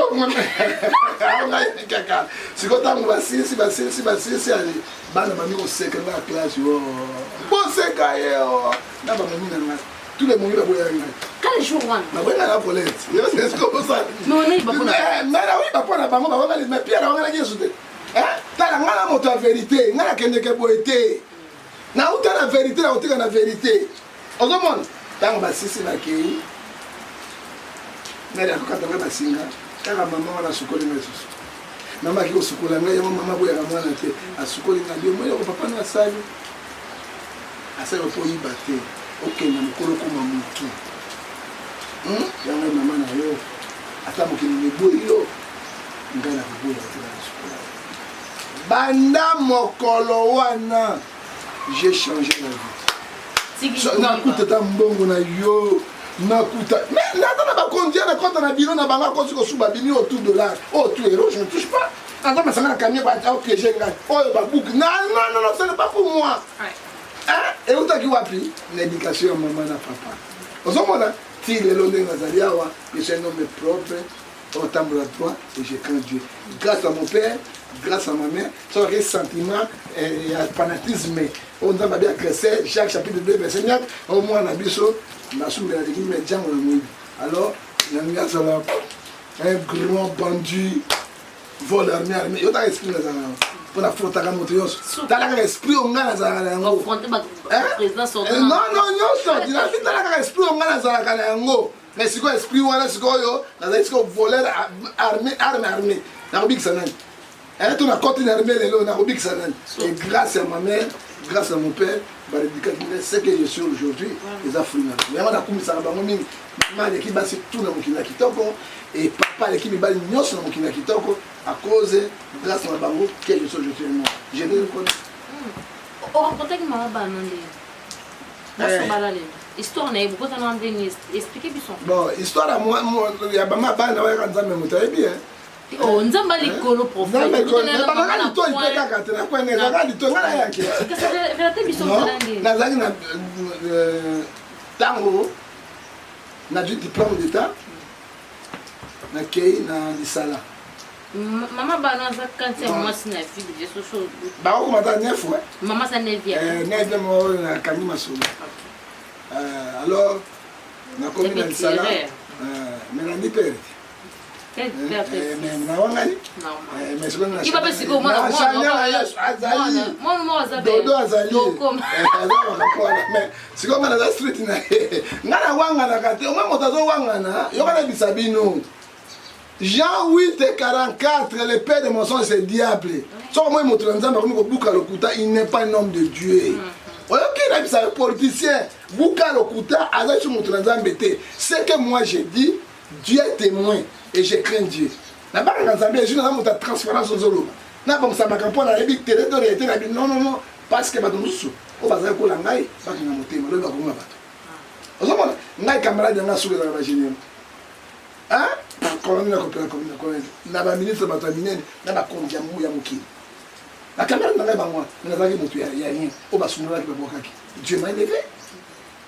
quand on va si aller bana mami au sec na classe yo bon sec ayo na ba mami na tous les moments boya nga quel jour one na boya la polette c'est comme ça non non ba pona mais là oui ba pona bango ba ngala mais pierre ngala yesu te hein tala ngala moto la vérité ngala kende ke boité na uta la vérité na utika na vérité ozomona tango ba sisi na kei mais ko katanga ba singa kaka mama wana sukoli na susu mama ki osukola ngai mama boya mwana te asukoli na bio moyo papa na asali po ibate okay na mukolo ko mamutu yanga mama na yo ata mokini boyi yo ngala boya tena sukola banda mokolo wana j'ai changé la vie na kuta mbongo na yo Nakuta. Mais là, on va conduire le compte dans la bureau, on va construire sous babini autour de là. Oh, tu es héros, je ne touche pas. Attends, mais ça m'a camion, ok, j'ai gagné. Oh, il va boucler. Non, ce n'est pas pour moi. Hein? Et où t'as qui va pris? L'éducation, maman et papa. Au moment-là, si les londres Nazariawa, je suis un homme propre, au temple à toi, et je crains Dieu. Grâce à mon père, grâce à ma mère, sur les sentiments et le fanatisme, on a bien crescer, chaque chapitre 2, verset 9, au moins on a vu ça. Alors, il y a un grand bandit, vol armé. Il y a un esprit pour la flotte à la moto. Il y a un esprit au gars. Non, il a un esprit au gars. Mais c'est quoi l'esprit? C'est quoi l'esprit voleur armé? Il y a un big sanan. Elle a continué à armée, et grâce à ma mère, grâce à mon père, ce que je suis aujourd'hui, les Africains. Mais on a commencé à faire maman qui basi tout dans mon kitoko et papa qui me bali nyos dans mon kitoko à cause grâce à ma bango que je suis aujourd'hui. Je ne connais. Oh, peut-être que maman banane. Moi balale. Histoire n'est beaucoup d'en expliquer bien. Bon, histoire à moi il y a maman banane ouais quand ça me monte bien. Oh, nzamba likolo prophète. Non mais bananga lito ipeka katena kwene nanga lito ngala yake. Qu'est-ce que vérité biso nzalande? Nazaki na tango na du diplôme d'état na kei na lisala. Maman bana za kanse moi sina fille de soso. Ba ko mata 9 ouais. Maman ça 9e. 9e mo na kanima solo. Alors na komi na lisala. Mais na ni père. Mais na wangani? Non. Mais c'est comme ça. Il va pas se comment moi Dodo azali. Mais c'est comme na street na. Ngana wangana kate, au même motazo wangana, yokana bisabino. Jean 8:44, le père de mon sang c'est diable. Soit moi mon tranzamba comme Bouka Lokuta, il n'est pas un homme de Dieu. Ok, là c'est un politicien. Bouka Lokuta, avec sur mon tranzamba, c'est que moi j'ai dit, Dieu est témoin et je crains Dieu. La banque ensemble, je n'ai pas de transparence aux autres. Na comme ça ma campagne la rébique territoire était la non non parce que bato musu o bazali ko la ngai ba kina motema lo ba ko ngaba. Ozomona ngai camarade nga suka na ba général. Hein? Colonel na ba ministre ba minene na ba konja mu ya mukini. La camarade nga ba moi na zaki mutu ya rien o ba sumula ki ba bokaki. Dieu m'a élevé.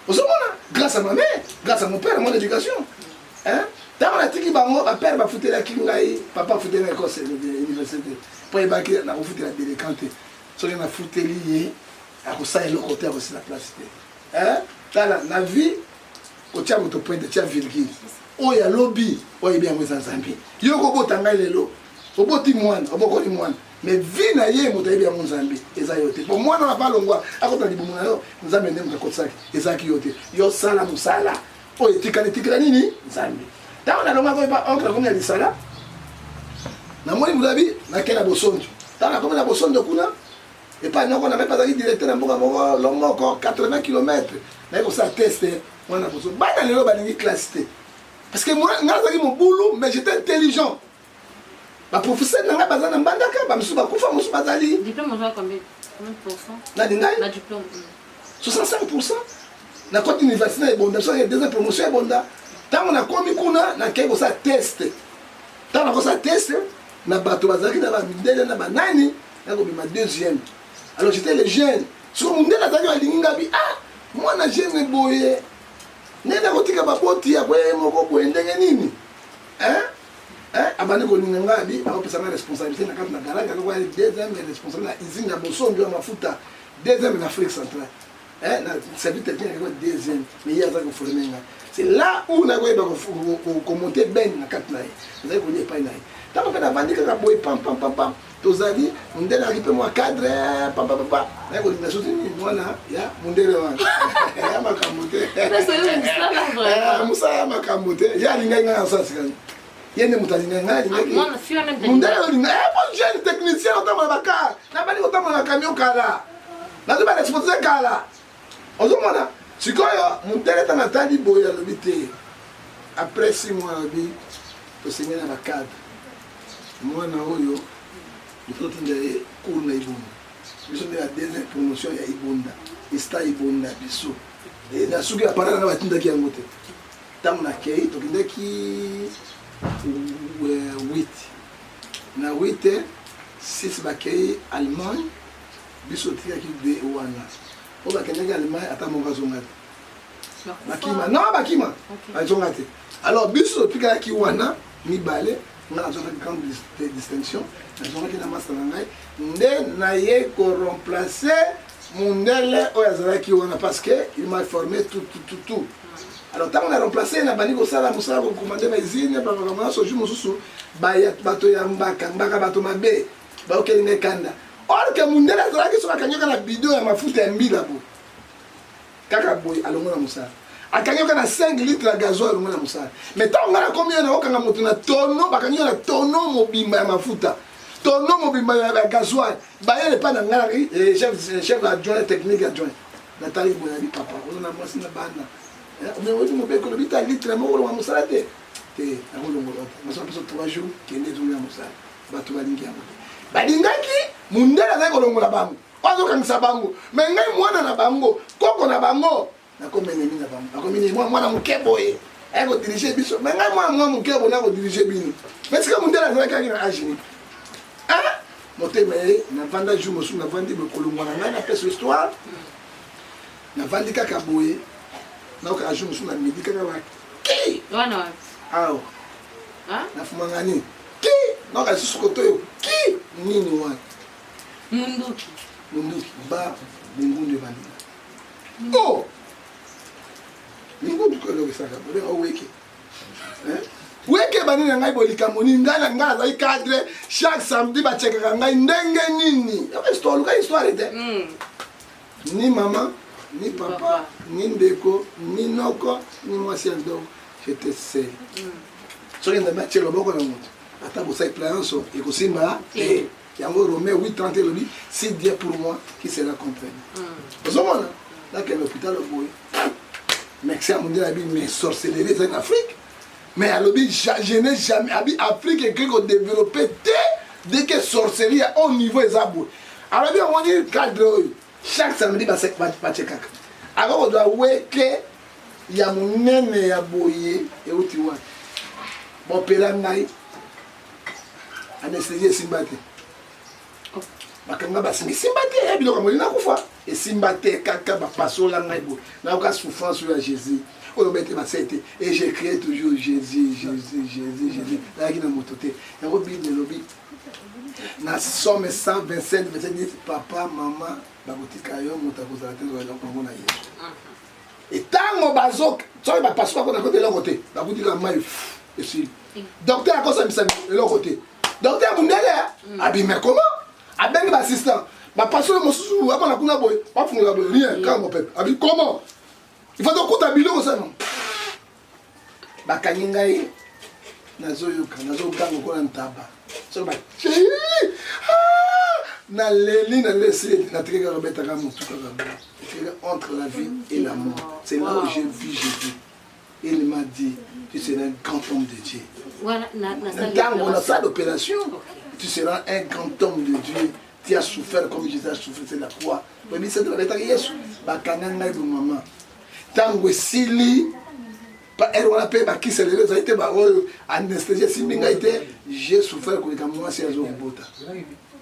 Ozomona grâce à ma mère, grâce à mon père, mon éducation. Hein? Dans la tiki bango ba père ba fouté la kingai, papa fouté la école université. Pour y baquer na fouté la déléquante. So na fouté lié à ko ça et le côté aussi la place. Hein? La vie au tia moto point de tia virgule. Oya lobby, oya bien ngweza nzambi. Yo ko botanga lelo. Oboti mwana, oboko ni mwana. Mais vie na ye moto bien nzambi. Eza yote. Pour moi na ba longwa, akota libumuna yo, nzambe ndem ka kotsaki. Ezaki yote. Yo sala musala. Oya tikana nini? Nzambi. Dans la longue, on a combien de ça na moi vous avez na quel abosonjo dans la commune abosonjo kuna et pas non on avait pas directeur na mboka moko longo 80 km mais comme ça tester moi na boso ba na lelo ba ningi classité parce que moi ngazaki mon boulot mais j'étais intelligent ba professeur na baza na mbandaka ba musu ba kufa musu bazali diplôme on va combien pourcent na dingai na diplôme 65% na côté université bonda so il deuxième promotion bonda tant on a commis kuna na kego ça test tant on a ça test na bato bazaki na ba mindele na banani na ko bima deuxième alors j'étais le jeune sur mindele azaki alinga bi ah moi na jeune boye nenda kotika baboti ya boye moko boye ndenge nini abane ko linga bi a opesa na responsabilité na kati na garage ko ya deuxième responsable na usine ya Bosonjo ya mafuta deuxième en Afrique centrale na service technique ko deuxième mais il y a ça ko former nga c'est là où on a commenté ben na kati na vous avez connu pas na tant que na vandi ka boy pam tozali ndele akipe mo cadre pam na ko linga sote ni mwana ya mundele wa ya makamote musa ya makamote ya linga nga sasa sikani yene mutalinga nga moi fio même mundele linga bon jeune technicien otama baka na bali otama na camion kala na to ba responsable kala ozomona sikoyo mundele tana tali boya lobite après 6 mois bi to sengena na cadre mwana oyo il ndaye cours na ibonda biso nde la deuxième promotion ya ibonda ista ibonda biso e na suki apara na batindaki yango te ntango na kei tokendaki 8 na 8 6 bakei Allemagne biso tikaki 2 wana o bakendaki Allemagne ata moko azonga te bakima non bakima azonga te alors biso tikaki wana mibale na azonga grande distinction nazongaki na master na ngai nde na ye ko remplacer mundele oyo azalaki wana parce que il m'a formé tout alors ntango na remplacer na bandi kosala mosala kokomande baizine bakamona soju mosusu bato ya mbaka bato mabe baokeli ngai kanda or ke mundele azalaki soki akanyoka na bidon ya mafuta ya mbila bo kaka boye alongo na mosala akanyoka na 5 litres ya gazoil alongo na mosala mais ntango ngai nakomi yo naokanga moto na tono bakanyoka na tono mobimba ya mafuta tono mobimba ya gazoil bayele pa na ngai chef adjoint technique adjoint natali boyabi papa ozo na mwasi na bana mais ozo mobeko lobi ta litre moko olonga mosala te akolongola te naso biso 3 jours kende ezonga mosala bato balingi yango te balingaki mundele azali kolongola bango azokangisa bango mais ngai mwana na bango koko na bango nakomi enemi na bango nakomi mwana moke boye eko diriger biso mais ngai moi mon cœur bona ko diriger bino mais c'est que mon dela zaka ki na agini ah motema na vanda jour mosu na vandi be kolongwana ngai na pesa histoire na vandi kaka boye na ka jour mosu na midi kaka wa ki wana awo na fuma ngani ki na ka susu kotoyo ki nini wana munduki ba mungunde bandina oh mungunde ko lo saka bole o weke weke bandina ngai bolika moni ngala ngala za cadre chaque samedi ba cheka ngai ndenge nini ya histoire ka histoire de ni maman ni papa ni ndeko ni noko ni mwasi ndo j'étais seul soki na match loboko na moto ata bo sai planso et ko simba et yango Romain 8:30 lobi c'est Dieu pour moi qui sera compris ozomona là que l'hôpital boy médecin mondial a dit mais sorcellerie c'est en Afrique mais à l'objet je n'ai jamais habité Afrique et que développer dès que sorcellerie à haut niveau ezabo alors bien on dit cadre chaque samedi ba sek ba check alors on doit weke ya munene ya boye et uti wa bon pelangai anesthésie simbate bakanga basingi simbate ya biloko molina kufa et simbate kaka ba pasola ngai bo na ka souffrance ya Jésus oyo bete basete et j'ai crié toujours Jésus là qui na mototé ya ko bible lobi na somme 127 verset 10 papa maman bakotika yo moto akozala te zo kongo na Yesu et tango bazok soki ba pasola ko na côté l'autre côté bakotika mai et si docteur akosa misami l'autre côté docteur mundele abime comment abengi ba assistant ba passer mosusu apa na kuna boy pa fungula boy rien quand mon peuple abi comment il faut donc kuta biloko ça non ba kanyengai nazo gango ko ntaba so ba na leli na laisser na trika robeta ka mutu ka entre la vie et la mort c'est là où j'ai vu Jésus il m'a dit tu seras un grand homme de Dieu voilà dans la salle d'opération tu seras un grand homme de Dieu. Tu as souffert comme Jésus a souffert, c'est la croix. Mais c'est de la bêta Yesu. Bakanga de maman. Tango sili. Elle on appelle qui c'est les été anesthésie siminga été j'ai souffert comme moi c'est azo bota.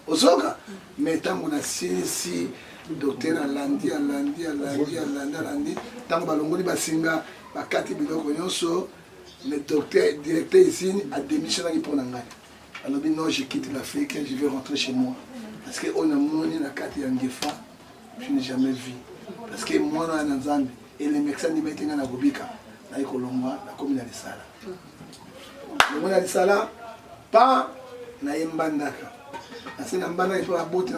Osoka mais tango na si docteur alandi tango balongoli basinga bakati biloko nyonso le docteur directeur ici a démissionné pour nanga. Alors non, je quitte l'Afrique, je vais rentrer chez moi. Parce qu'on a monné la carte Yangefa, je n'ai jamais vu. Parce que moi, on a un Zambie, et les médecins disent qu'ils ont un Gobika, la Colomba, la commune de Sala. Le monde de Sala, pas na Mbandaka. La scène Mbandaka, il faut aborder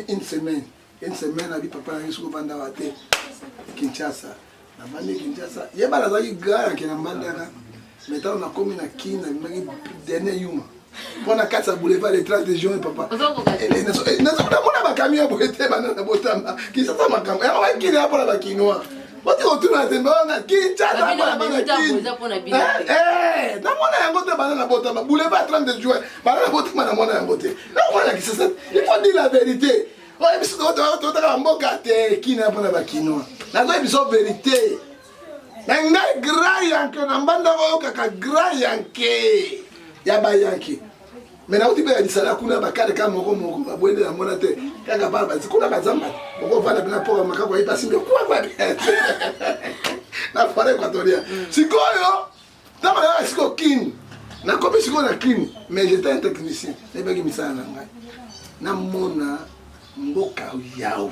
une semaine. Une semaine, avec papa, il faut vendre à terre. Kinshasa. La bande Kinshasa. Il y a pas la gare qui est en Mbandaka. Maintenant, on a commis la Kine, dernier Yuma. On a 4 boulevard les 30 de juin, papa. On a un camion pour être maintenant. Qui s'attend à ma caméra? On va qui est là pour la quinoa. On dit qu'on tourne à la main, qui t'a la banane, boulevard 30 de juin. Il faut dire la vérité. Qui n'a pas la quinoa? La vérité. Ngai gra yanke na mbanda ko kaka gra yanke ya ba yanke mena uti ba disala kuna bakale kama moko babwende na mona te kaka baba sikuna bazamba boko vana bina poka makako ipa singe kwa ba na fare equatoria sikoyo tama ya siko kin na kopi siko na kin mais j'étais un technicien et bagi misana ngai na mona mboka yao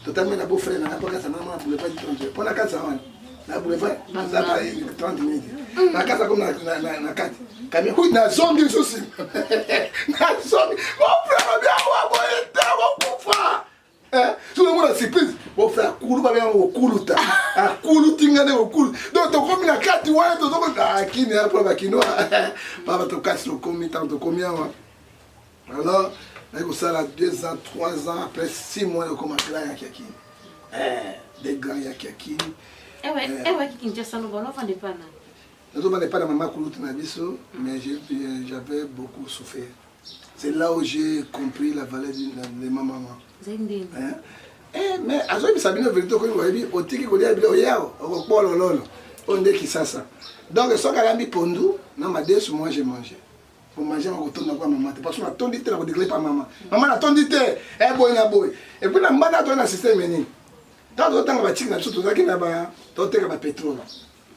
totalement na beau frère na pas ça na boulevard du 30 pour la casa wana na boulevard na 30 minutes na casa comme na kati kami hui na zongi aussi na zongi mon frère bien wa boyeta wa kufa tout le monde a surprise mon frère kulu ba bien o kuluta a kuluti ngane o kulu donc to comme na kati wana to donc akini hapo ba kinoa baba to kasi to komi tanto combien alors il ça là 2 ans, 3 ans, après 6 mois, il commence à faire Yakaki. Des grands Yakaki. Eh ouais, qui Kinshasa, nous ne vendons pas. Nous ne vendons pas dans ma couloute Nabiso, mais j'avais beaucoup souffert. C'est là où j'ai compris la valeur de ma maman. Mais à ce moment-là, il y a une vérité qui est au tiki, il y a un yao, au polo lolo. On est qui ça. Donc, ce qu'elle a mis pondu, dans ma déesse, moi j'ai mangé. Pour manger, on retourne à maman. Parce qu'on a ton dit, on a déclaré par maman. Maman a ton dit, eh boy, na boy. Et puis, la maman a ton assisté meni. Tant d'autant qu'on va tirer la chose, tout ça qui n'a pas, tout est comme pétrole.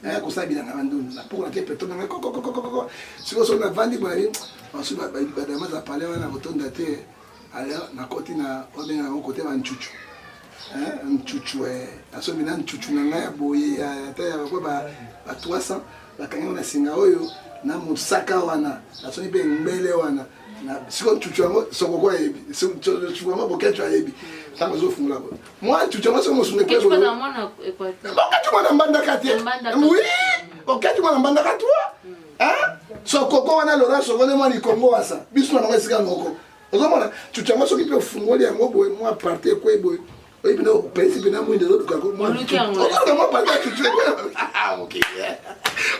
Comme ça, il y a un bandon. Pour la pétrole, si on a vendu, ensuite, on a parlé, on a retourné à terre. Alors, on a continué à côté d'un chouchou. Un chouchou, à ce moment-là, un chouchou, on a boyé, à 300, on a signé, na musaka wana, na soni pe mbele wana. Siko chouchou yango, soko yebi. Chouchou yango, bokecho yebi. Tango zo fungula. Moi, chouchou yango, soko musune pe. Qu'est-ce que dans mon équateur? Bokecho mwana mbanda katia. Oui! Bokecho mwana mbanda katua. Hein? Soko wana lora, soko ne mwani Kongo wasa. Bisu na mwesika moko. Ozo mwana, chouchou yango, soki pe fungoli yango, boy, moi parti kwe boy. Oui, mais non, principe, n'a moins de l'autre quoi. Moi, moi, pas de tu ah, ok.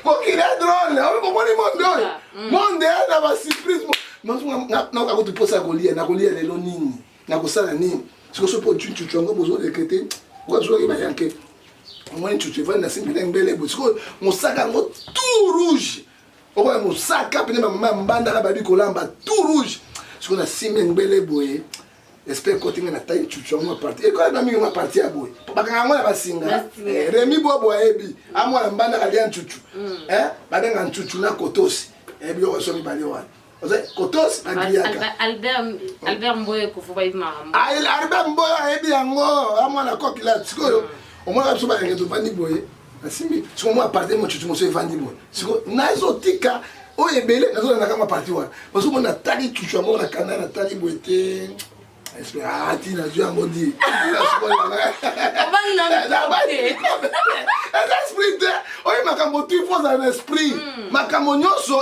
Bon, il est drôle. On va le monde. Monde est là, la surprise. Non, non, quand tu poses à Goliath, na Goliath les lonini, na Gosala ni. Ce que ce pour tu as besoin de créer. Quoi, je vois bien que moi, tu vas na simple belle parce que mon sac a tout rouge. Oh, mon sac a pris ma bande la babi kolamba tout rouge. Ce qu'on a simple belle boy. J'espère que tu as taille chuchu moi parti et quand même moi parti à boy bakanga moi ba singa Remi bobo ebi amwa mbanda alian chuchu badenga chuchu na kotosi ebi yo so mi bali wana oze kotosi na giaka Albert Mboye ko fo ba ima Albert Mboye ebi yango amwa na kokila sikoyo omona so ba ngeto bani boye asimi siko moi parti mo chuchu mo so vandi boye siko nazo tika o ebele nazo na kama parti wana parce que mona tali chuchu mo na kanana tali boete. Ah, tu n'as jamais dit. Il faut un esprit.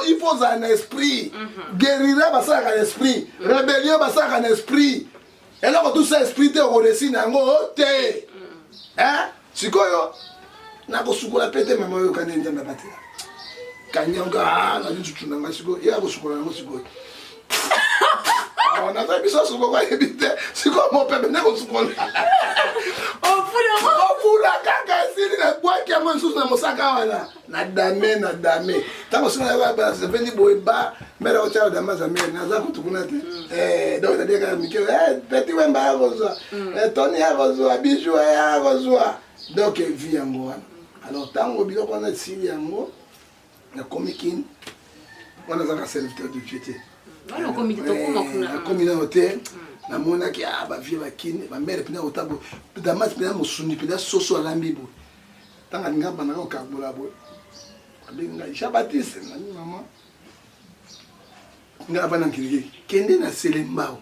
Il faut un esprit. Guérilla, ça a un esprit. Rébellion, ça a un esprit. Et là, tout ça, esprit, tu redessines un gros thé. Hein? C'est quoi, yo? Na ko sukola pete mama yo kanenja na batira. Kanyanga na njutu na ngasiko. Ya ko sukola ngasiko. On a fait ça sur le coin de c'est comme mon père, n'est-ce pas? On fout la caca ici, les bois qui ont sous le sac. Nadame. Tant que ça va venir boire, mais là, on tient dans ma zamée, Naza Koutounate. Donc, il a dit à Mikel, petit Wemba Rosa, Tony Rosa, Bijou Rosa. Donc, il vit en moi. Alors, tant qu'on a Syrie en moi, la comiquine, on a un serviteur de piété. La communauté, la monarchie, la vie, la mère, la otabo, la masse, la moussuni, la soso à l'ambibo. Tant que n'a pas de carbolabo. Jean-Baptiste, maman. N'a pas d'enquête. Kende na Selembao.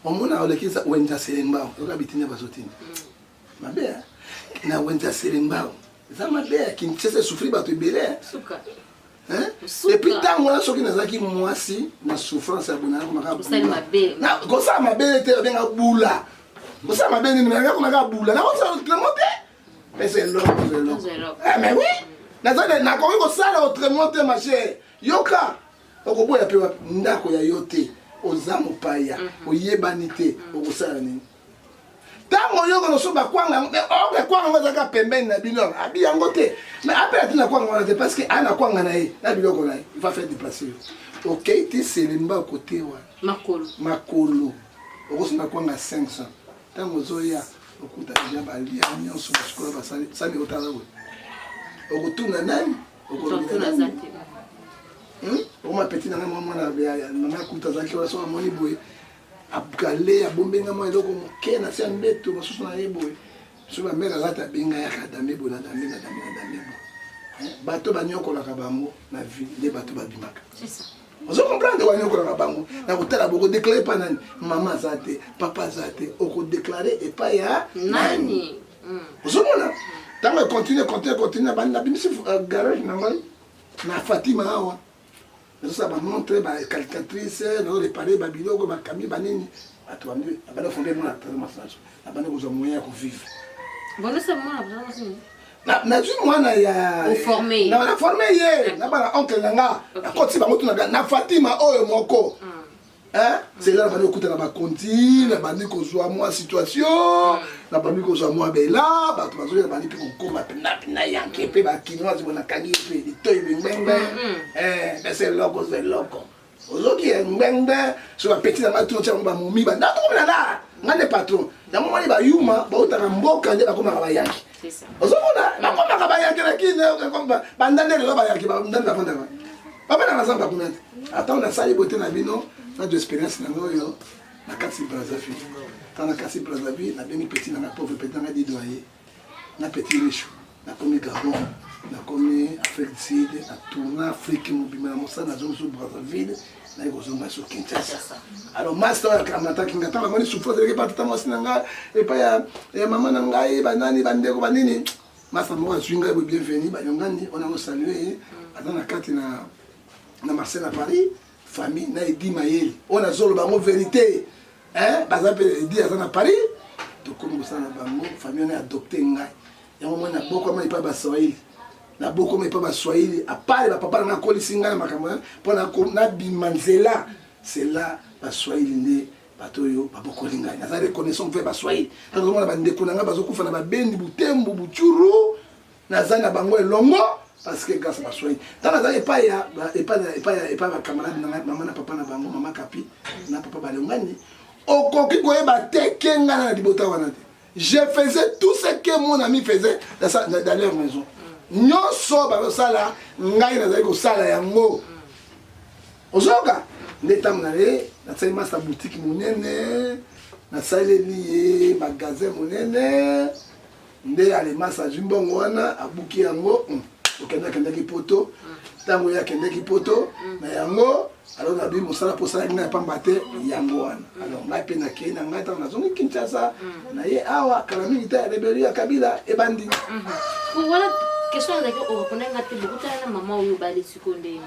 On m'a dit que ça, Wenja Selembao. On a habité à Bazotine. Ma belle, na Wenja Selembao. Ça m'a belle, qui ne cesse souffrir, bah tu es belle. Et puis tant qu'on a ce qui nous a dit moi si ma souffrance à bonheur on a ça m'a belle na comme ça ma belle était bien à boula comme ça ma belle ni mais on a boula na on ça remonter mais c'est l'homme ah mais oui na ça na comme ça la remonter ma chère yoka okoboya pe ndako ya yote ozamu paya oyebanité okosala nini tango yoko no so ba kwanga o kwanga za ka pembeni na bino abi yango te mais après tu na kwanga na te parce que ana kwanga na ye na biloko na il va faire déplacer OK ti selemba côté wa makolo okoso na kwanga 500 tango zoya okuta ya bali ya nyonso basikola basali sali otala we okutuna nani okutuna zati ma petit na mwana na kuta zaki wala so moni boy abgalé abombenga mo eloko moke na sia mbeto basusu na yebo so ba mera lata benga ya kadame bona dame bato banyokola ka bango na vie de bato babimaka c'est ça ozo comprendre wa nyokola ka bango na kotala boko déclarer pa nani maman zate papa zate oko déclarer et pas ya nani ozo mona tango continue banda bimisi garage na ngai na Fatima awa. Ça va montrer ma calculatrice, nous réparer ma biloko, ma camion, ma nini. À toi, on va fonder mon massage. On va nous moyen pour vivre. Bon, c'est moi, aussi. Na tu moi na ya formé. Na formé hier. Na ba oncle nanga. Na koti ba mutu na Fatima oyo moko. Hein? C'est là que na ba konti, na bandi ko zo moi situation, na bandi ko zo moi bela, ba to bazo na bandi ko koma pina yanke pe ba kinwa zo na kangi pe di toy bengbe. C'est loco, c'est loco. Ozoki ngbenbe so petit na matu tia ba mumi ba ndato ko na ngane patron. Ya mo mali ba yuma ba utaka mboka nde ba koma ba yanke. C'est ça. Ozomona ba koma ba yanke na kine ko ba ndande lo ba yanke ba ndande ba fanda ba. Ba na zamba kunete. Attends na sali bote na bino. Na de expérience na ngoyo na kasi Brazzaville. Tant na kasi Brazzaville na beni petit na pauvre petit na di doyer. Na petit riche. Na komi Gabon, na komi Afrique du Sud, na tourna Afrique mobima na mosa na zone sur Brazzaville, na iko zone sur Kinshasa. Alors master ya kamata kinga tanga moni souffrance de pas tout moi sinanga et pas ya maman na ngai banani bandeko banini. Master mo azwinga bienvenue ba yongani on a salué dans la carte na Marseille à Paris. Famille na edi mayeli on a zolo bango vérité hein bazape edi azana Paris to comme ça na bango famille on a adopté ngai yango mona boko ma ipa ba Swahili na boko ma ipa ba Swahili a part ba papa na koli singa na makambo pona na bimanzela c'est là ba Swahili ne batoyo ba boko linga na za reconnaissance fait ba Swahili quand on a ba ndeko na nga bazokufa na ba bendi butembo buchuru na za na bango elongo parce que grâce à Swahili dans la et pas ma camarade maman na papa na bango maman kapi na papa balongani okoki koyeba te kenga na libota wana te je faisais tout ce que mon ami faisait dans leur maison nyonso bazosala ngai nazali kosala yango ozoka ndetam na ye nasali masa boutique monene nasaleli ye magasin monene nde alemasa zimbongo wana abuki yango okendaki poto ntango ya kendaki poto na yango alors na bi mosala posala ngina pamba te yango wana alors ngai pe nakei na ngai ntango nazongi Kinshasa na ye awa kala mingi ta rebellion ya Kabila ebandi voilà question ndaki okonenga te bokutana na mama oyo bali sikonde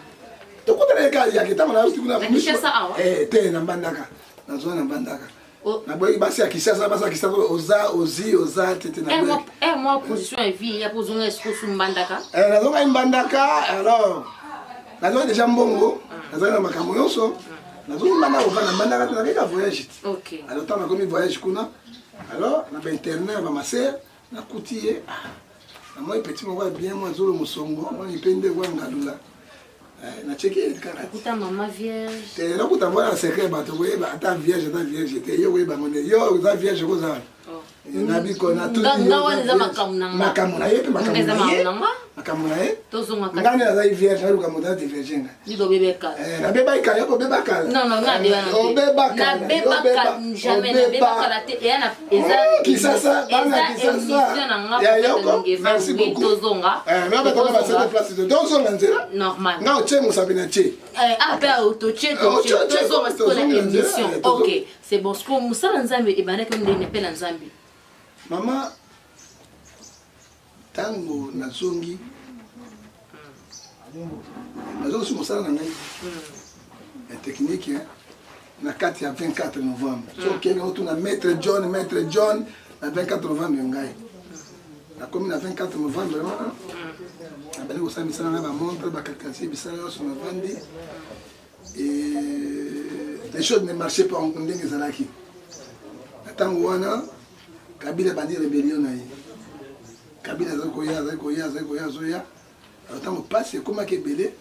tokutana ka ya kitama na usiku na Kinshasa awa te na mbandaka nazwa na mbandaka na boyi basi ya Kinshasa oza tete na boyi moi position et vie ya pozonga esiko sumbandaka nazonga mbandaka alors nazonga déjà mbongo nazonga na makambo nyonso nazonga mbandaka ovanda mbandaka te nakeka voyage OK alors tant nakomi voyage kuna alors na ba internet ba maser nakuti ye na moi petit moko bien moi zolo musongo moi ipende kwa ngalula na cheki kana kuta mama vierge te na kuta mbona secret bato weba ata vierge te yo weba ngone yo za vierge ko za na biko na tout ngawa za makamuna yepe makamuna ye tozonga ngani na za vierge na kamuna de vierge nga ni do bebeka na beba ikala yo beba kala non na beba na beba kala na beba kala jamais na beba kala te et na eza Kinshasa bana Kinshasa ya yo merci beaucoup tozonga na ba kona ba cette place de tozonga nzela normal nga oche musabina che après autoche tozonga c'est la émission OK c'est bon ce que musala nzambe e banaka ndene pe na nzambe mama tango nazongi si mosala na ngai ya technique na kati ya 24 novembre so kenga otuna maître John na 24 novembre ngai nakomi na 24 novembre nabali kosala misala na bamontre bakalkasi bisala nyonso na vandi les choses ne marchaient pas ndenge ezalaki na ntango wana Kabila bandi rébellion na ye Kabila azali koya azoya ntango pasi ekomaki ebele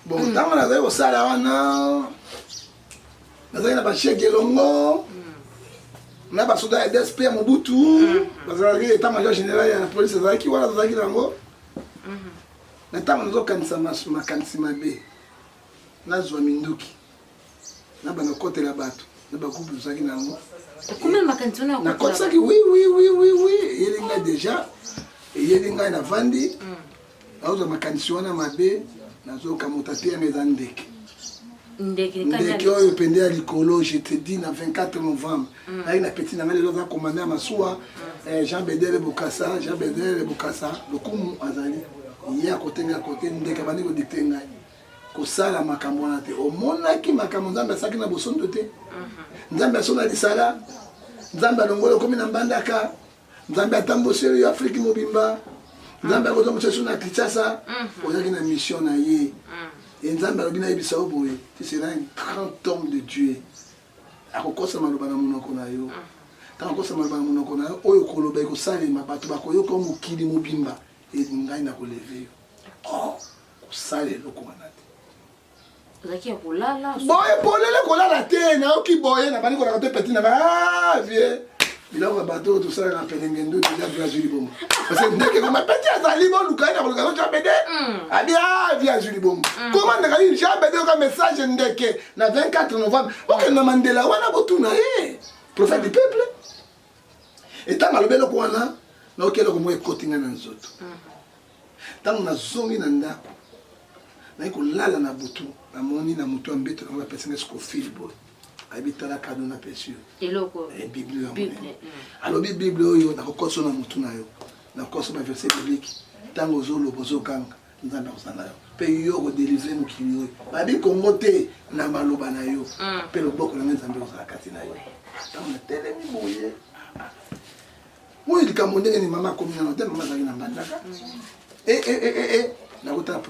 bon ntango nazali kosala wana nazali na basheke elongo na basoda ya DSP ya Mobutu bazalaki état major général ya police azalaki wana azalaki nango na ntango nazokanisa makanisi mabe nazwa minduki na banakotela bato na bagroupe tozalaki nango nakotisaki oui eyelingai déjà eyelingai na vandi nazwa makanisi wana mabe nazokamuta te yango eza ndeke oyo pende ya likolo je te dis na 24 novembre ngai na petit na ngai lelo aza commande ya masuwa Jean Bedele Bokassa lokumu azali ye akotenga kote ndeke bandi kodikte ngai kosala makambo wana te omonaki makambo nzambe asalaki na bosondo te nzambe asona lisala nzambe alongoli okomi na mbandaka nzambe atamboseli yo Afrique mobimba nzambe akozonga mosusu na Kinshasa ozalaki na mission na ye Et Nzambe alobi na yebisa yo boye, tu seras un grand homme de Dieu. Akokosa maloba na monoko na yo. Akokosa maloba na monoko na yo, oyo koloba ekosalema bato bakoyoka mokili mobimba e ngai na koleve yo. Oh, kosala eloko wana te. Zaki ya kolala. Boye polele kolala te na oki boye na bani kolaka te petit na ba vie. Biloko bato tout ça na pelengendo déjà via Julie Bombo. Parce que ndeke ko mapeti azali bo lukai na kolaka to abede. Abia via Julie Bombo. Comment ndeka ni jabede ko message ndeke na 24 novembre. OK na Mandela wana botuna prophète du peuple. Et tant malobelo ko wana na okelo ko mo ekotinga na nzoto. Tant na zongi na ndako. Na kolala na butu na moni na mutu ambeto na personne Scofield boy. Habita la cadeau na pesio. Eloko. Bible. Alors Bible oyo na kokoso na mutu na yo. Na kokoso ba verset biblique. Tango zolo bozo kanga nzamba osana yo. Pe yo ko délivrer mo kili yo. Ba bi kongo te na maloba na yo. Pe lo boko na nzamba osana kati na yo. Tango na telemi boye. Moi il kamondé ni mama komina na te mama zaki na mbandaka. Na kota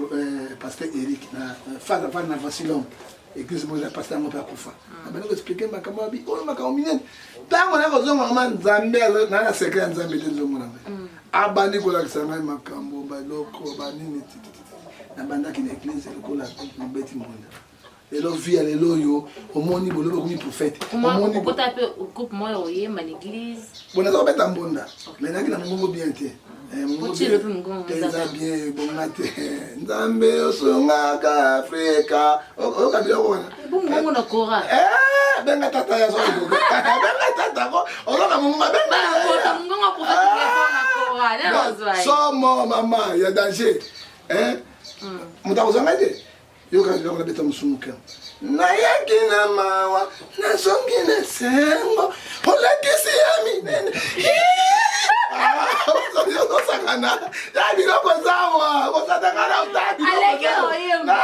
pasteur Eric na fada na Vasilon. Église moi pasteur mon père Koufa. Na ko expliquer makambo abi o makambo minene. Tango na ko zonga mama Nzambe na secret Nzambe de zongo na. Abani ko la kisanga makambo ba loko ba nini titi. Na bandaki na église ko la beti monda. Lelo via lelo yo omoni bolobo komi prophète. Omoni ko tape groupe moi oye ma l'église. Bona zo beta mbonda. Mais na kina mongo bien te. Kuti le pungo nza bien bongate Nzambe osungaka Afrika o kabila bona bungo na kora benga tata ya zo benga tata ko ozoka mungu benga mungu nga professeur na kora le rozwai somo mama ya danger mutakozanga te yo kabila bona beta musumuka na yakina mawa na songine sengo olekisi yami nene Sakana, ya biloko zawa, osatangana utabi. Alekio yemba.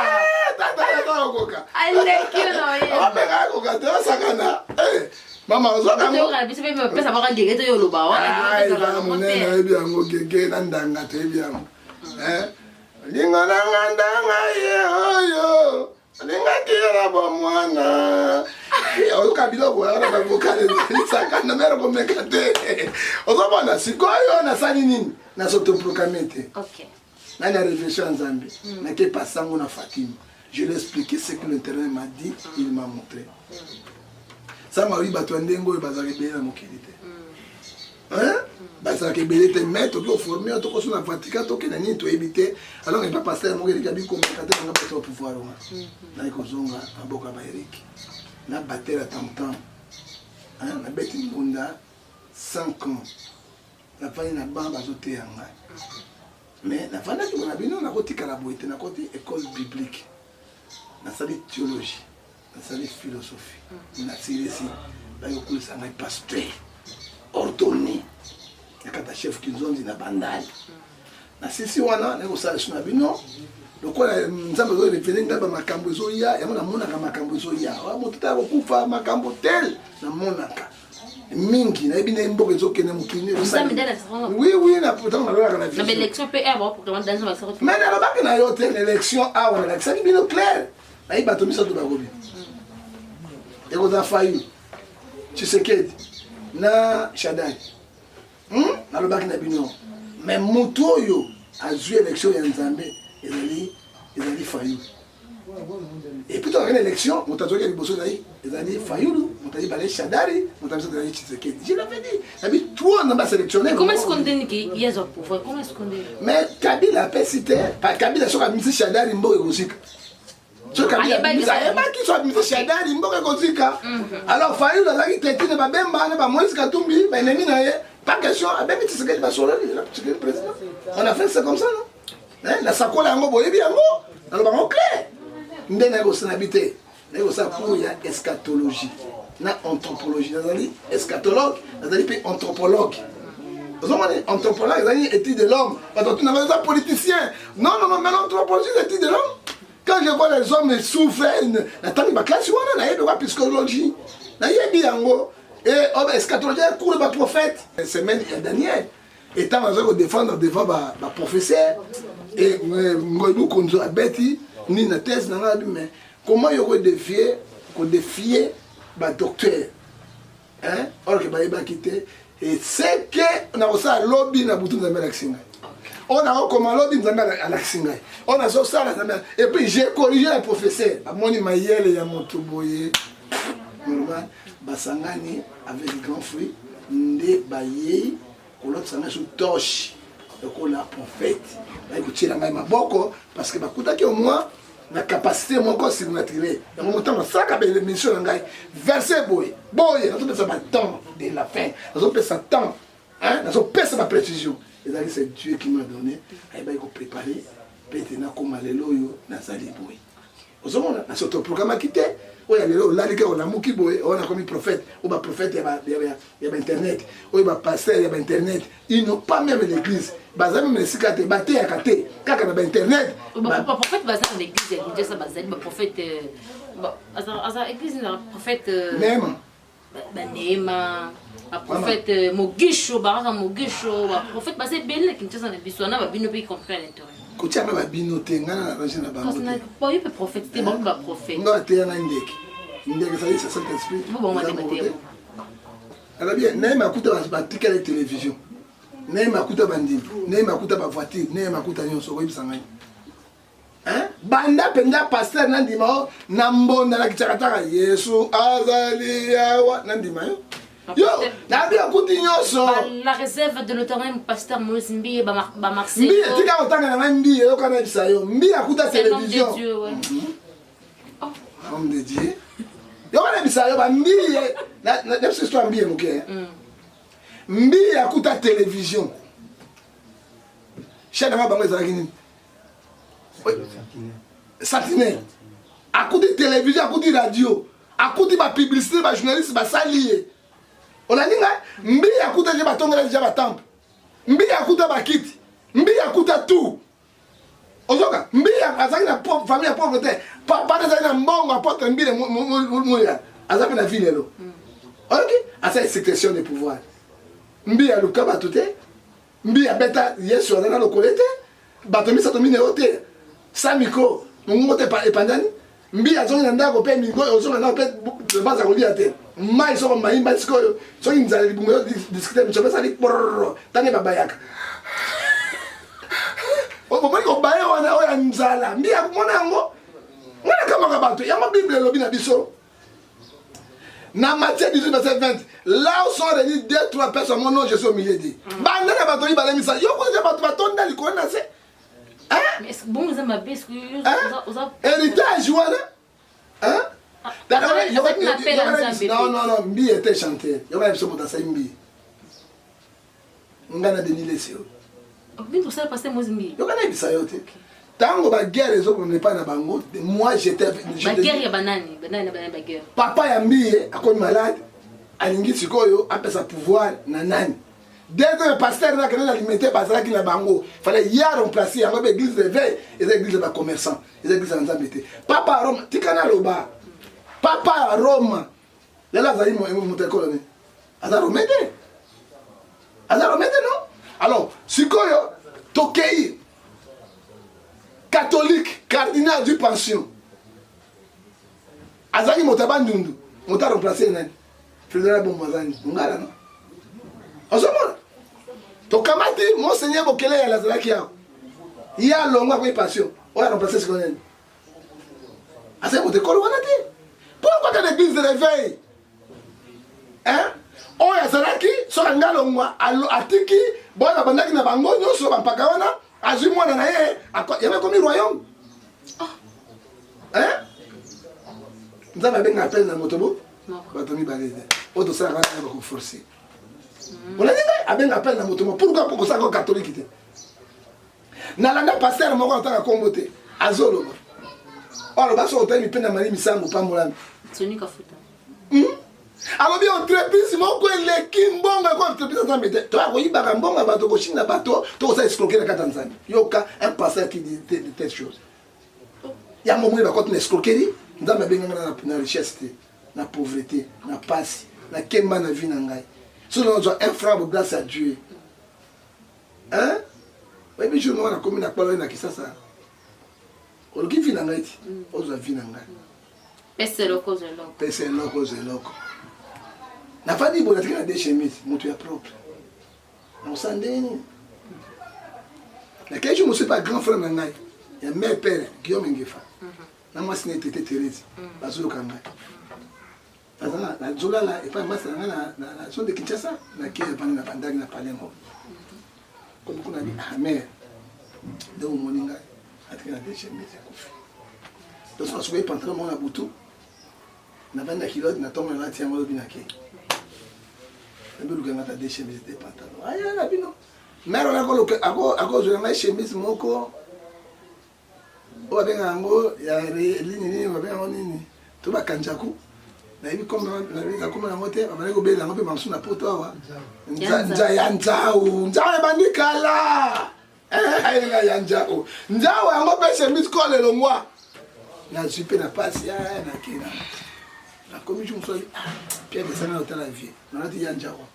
Tata ya koka. Alekio yemba. Opeka koka te sakana. Mama ozoka mo. Ozoka bisi pe pesa baka ngeke yo loba wana. Ai ba munene ebi yango gege na ndanga te ebi yango. Linga ndanga ye oyo. Linga kira bo mwana. Ozoka biloko wana ba vokale sakana mero ko mekate. Ozobona sikoyo na sani nini? Na s'autoproclamer. OK. Là, il a réfléchi en Zambie. Mais qu'est passé en Fatima? Je lui ai expliqué ce que le terrain m'a dit, il m'a montré. Ça m'a dit, tu as dit que tu as dit mon qualité. Hein? Tu as dit que tu as dit formé, tu as dit que tu as dit que tu as évité. Alors, il n'est pas passé à mon qualité, il a dit que tu as pouvoir. Là, il a dit que Eric. Il a battu à temps. Il a battu une bunda 5 ans. La famille n'a pas bazoté en main. Mais la famille qui m'a dit, on a côté Kalaboïte, on a côté école biblique, on a sali théologie, on a sali philosophie, on a sali ici, là il y a cours ça n'est pasteur, ordonné, il y a quatre chefs qui nous ont dit na bandal. Na sisi wana, on a sali sur la bino, le quoi nous avons besoin de venir dans ma cambozo ya, il y a mon amona ma cambozo ya, on a monté à recouvrir ma cambotel, na monaka. Mingi na ebina mboka ezokene mukini oui na pourtant na lola kana na élection PR ba pour comment dans va se retrouver mais na ba kana yo te élection a on a ça qui bien clair na iba to miso to ba gobi et vous a failli Tshisekedi na Shaddai na loba kana bino mais moto yo a joué élection ya Nzambe ezali failli. Et puis, dans l'élection, on t'a dit que les années Fayoulou, on t'a dit que Shadari, on t'a dit que Tshisekedi. Je l'avais dit. T'as toi, on a sélectionné. Comment est-ce qu'on dit qu'il y a un pouvoir? Comment est-ce qu'on dit? Mais Kabila a cité, Kabila a mis Shadari Mbo et Gosika. Kabila qui soit mis Shadari Mbo et Gosika. Alors, Fayoulou a dit que tu n'es pas bien, pas Moïse Katumbi, mais il n'est pas question. Même Tshisekedi va sur le président. On a fait ça comme ça, non? La sacola en Mbo et bien, alors, on clair. Ndena ko sanabité na ko sa pour ya eschatologie na anthropologie nazali eschatologue nazali pe anthropologue ozomani anthropologue nazali étude de l'homme parce que tu n'as pas politicien non mais l'anthropologie c'est étude de l'homme quand je vois les hommes souffrir na tani ba classe wana na yebe ba psychologie na yebi yango et eschatologie cours ba prophète semaine ya Daniel et tant on défendre devant ba professeur et ngoibu konzo abeti ni na thèse na nga mais comment yo ko défier ba docteur hein or que ba yeba quitter et c'est que on a ça lobby na butu nzambe laksinga on a comment lobby nzambe laksinga on a ça ça et puis j'ai corrigé le professeur amoni mayele ya motoboye normal basangani avec grand fruit nde baye kolot sanga sous torche la prophète baikotiela ngai maboko parce que bakutaki au moins na capacité moko surnaturelle ya moto na saka ba émission na ngai verset boye nazopesa ba temps de la fin nazopesa temps hein nazopesa ba précision et c'est Dieu qui m'a donné ayeba ko préparer pete na koma lelo yo nazali boye ozomona na soto programme kité oya lelo lalike ona muki boye ona comme prophète ou ba prophète ya ba internet ou ba pasteur ya ba internet ils n'ont pas même l'église bazali même sikate baté ya kate kaka na ba internet ba prophète bazali l'église ya Dieu ça bazali ba prophète asa église na prophète même ba nema ba prophète mogisho ba prophète bazali belé kinchasa na biso na ba bino pe comprendre l'intérêt kotia ba bino te ngana na rangé na bango te pas eu prophète te ba prophète nga te na ndeke ça y est ça Saint Esprit bon moi te alors bien nema kuta ba tikala télévision nema kuta bandini nema kuta ba voiture nema kuta nyonso ko ibisanga hein banda penda pasteur nandima na mbonda la kichakataka Yesu azali yawa nandima yo na bien kuti nyonso la réserve de l'autorité pasteur Moïse Mbi ba Marseille Mbi tika otanga na Mbi yo kana bisayo Mbi akuta télévision homme de Dieu yo kana bisayo ba Mbi na depuis histoire Mbi moké Mbi akuta télévision chef na bango ezalaki nini Sentinelle akuti télévision akuti radio akuti ba publicité ba journaliste ba salié on a dit Mbi akuta je batongela je batampe Mbi akuta bakiti Mbi akuta tout ozoka Mbi azaki na famille pauvreté papa azaki na mbongo aporte Mbi le moya azaki na ville lo OK asa sécrétion de pouvoir Mbi aluka batute Mbi abeta Yesu azana lokolete batomi satomi ne hote samiko mungote pa epandani Mbi azongi na ndako pe mingo ozonga na pe baza kolia te mai soko maimba sikoyo so inzala libungo discuter mchobe sali porro tane babayaka o bomani ko baye wana oya nzala Mbi akumona yango ngana kama kabato yango bible lobi na biso na Matthieu 18 verset 20 là où sont réunis 2-3 personnes mon nom je suis au milieu d'eux banda na bato ibale misa yo ko je bato batonda likona na se hein mais bon vous avez bis que héritage wana hein non, Mbi était chanteur. Il y a un peu de Mbi. On a Denis Lesio. Bien pour ça, parce que moi, Mbi. Il y a un peu de tango ba guerre les autres n'est pas na bango. Moi j'étais ba guerre ya banani ba guerre. Papa ya Mbi akoni malade. Alingi sikoyo apesa pouvoir na nani. Dès que le pasteur n'a qu'à alimenter bazala qui na bango, fallait y remplacer à l'église de veille et l'église de commerçants, les églises en Zambie. Papa Rome, tikana loba. Papa à Rome, là, vous avez monté colonel. Azar Romede. Azar Romede, non? Alors, si vous Tokei, catholique, cardinal du pension. Azari Motabandundu, Mota remplacé Nan. Fédéral Bombazani. Ngala, non? Ozomona. Tokamati, Monseigneur Bokele ya Lazarakia. Il y a longue avec passion. On a remplacé ce qu'on aime. Azari Motakolonate. Pourquoi que l'église de réveil hein on ya zalaki so ngalo ngwa atiki bona bandaki na bango nyoso bampaka wana azwi mwana na ye yame komi royaume hein nzaba benga appel na motobo batomi balede oto sala kana ba ko forcer on a dit abenga appel na motobo pourquoi pour ça ko catholique te na langa pasteur moko ataka kombote azolo alors baso otami pena mari misango pambolami Tony Kafuta. Alors bien entreprise moko eleki mbongo ko entreprise Nzambe te. To akoyibaka mbongo bato ko shinga bato to sa escroquer na kata Nzambe. Yoka un pasteur qui dit de telles choses. Ya momo ba ko na escroquerie, Nzambe benga na richesse te, na pauvreté, na passe, na kemba na vie na ngai. So nous avons un frère grâce à Dieu. Hein? Oui, mais je ne vois pas comment on a parlé de ça. oloki vi na ngai ti ozwa vi na ngai pese eloko ozwa eloko pese eloko ozwa eloko nafandi boye natikala de chemise moto ya propre nakosa ndenge nini nakei jour mosu epa grand frère na ngai ya mère père Guillaume Ngefa na mwasi na etete Thérèse bazoyoka ngai nazolala epai mwasi na ngai na zone de Kinshasa nakei epani na bandaki na palengo komi kuna bi mère nde omoni ngai atikala de chemise akufi donc nasukai pantalon moko na butu nabandi na kilote natongo nalati yango alobi nakei nabeluka ngata de chemise de pantalon aya na bino mère akozwela ngai chemise moko oyo babenga yango ya lini nini babenga yango nini to bakanjaku nayebi kombe yango te babandi kobelela yango mpe bamsu na poto awa ya nzau ebandi kala ayenga ya nzau yango mpe chemise kole elongwa nazwi mpe na pasi nakena nakomi ju mosu pierre desana na otala vie nanati ya nzau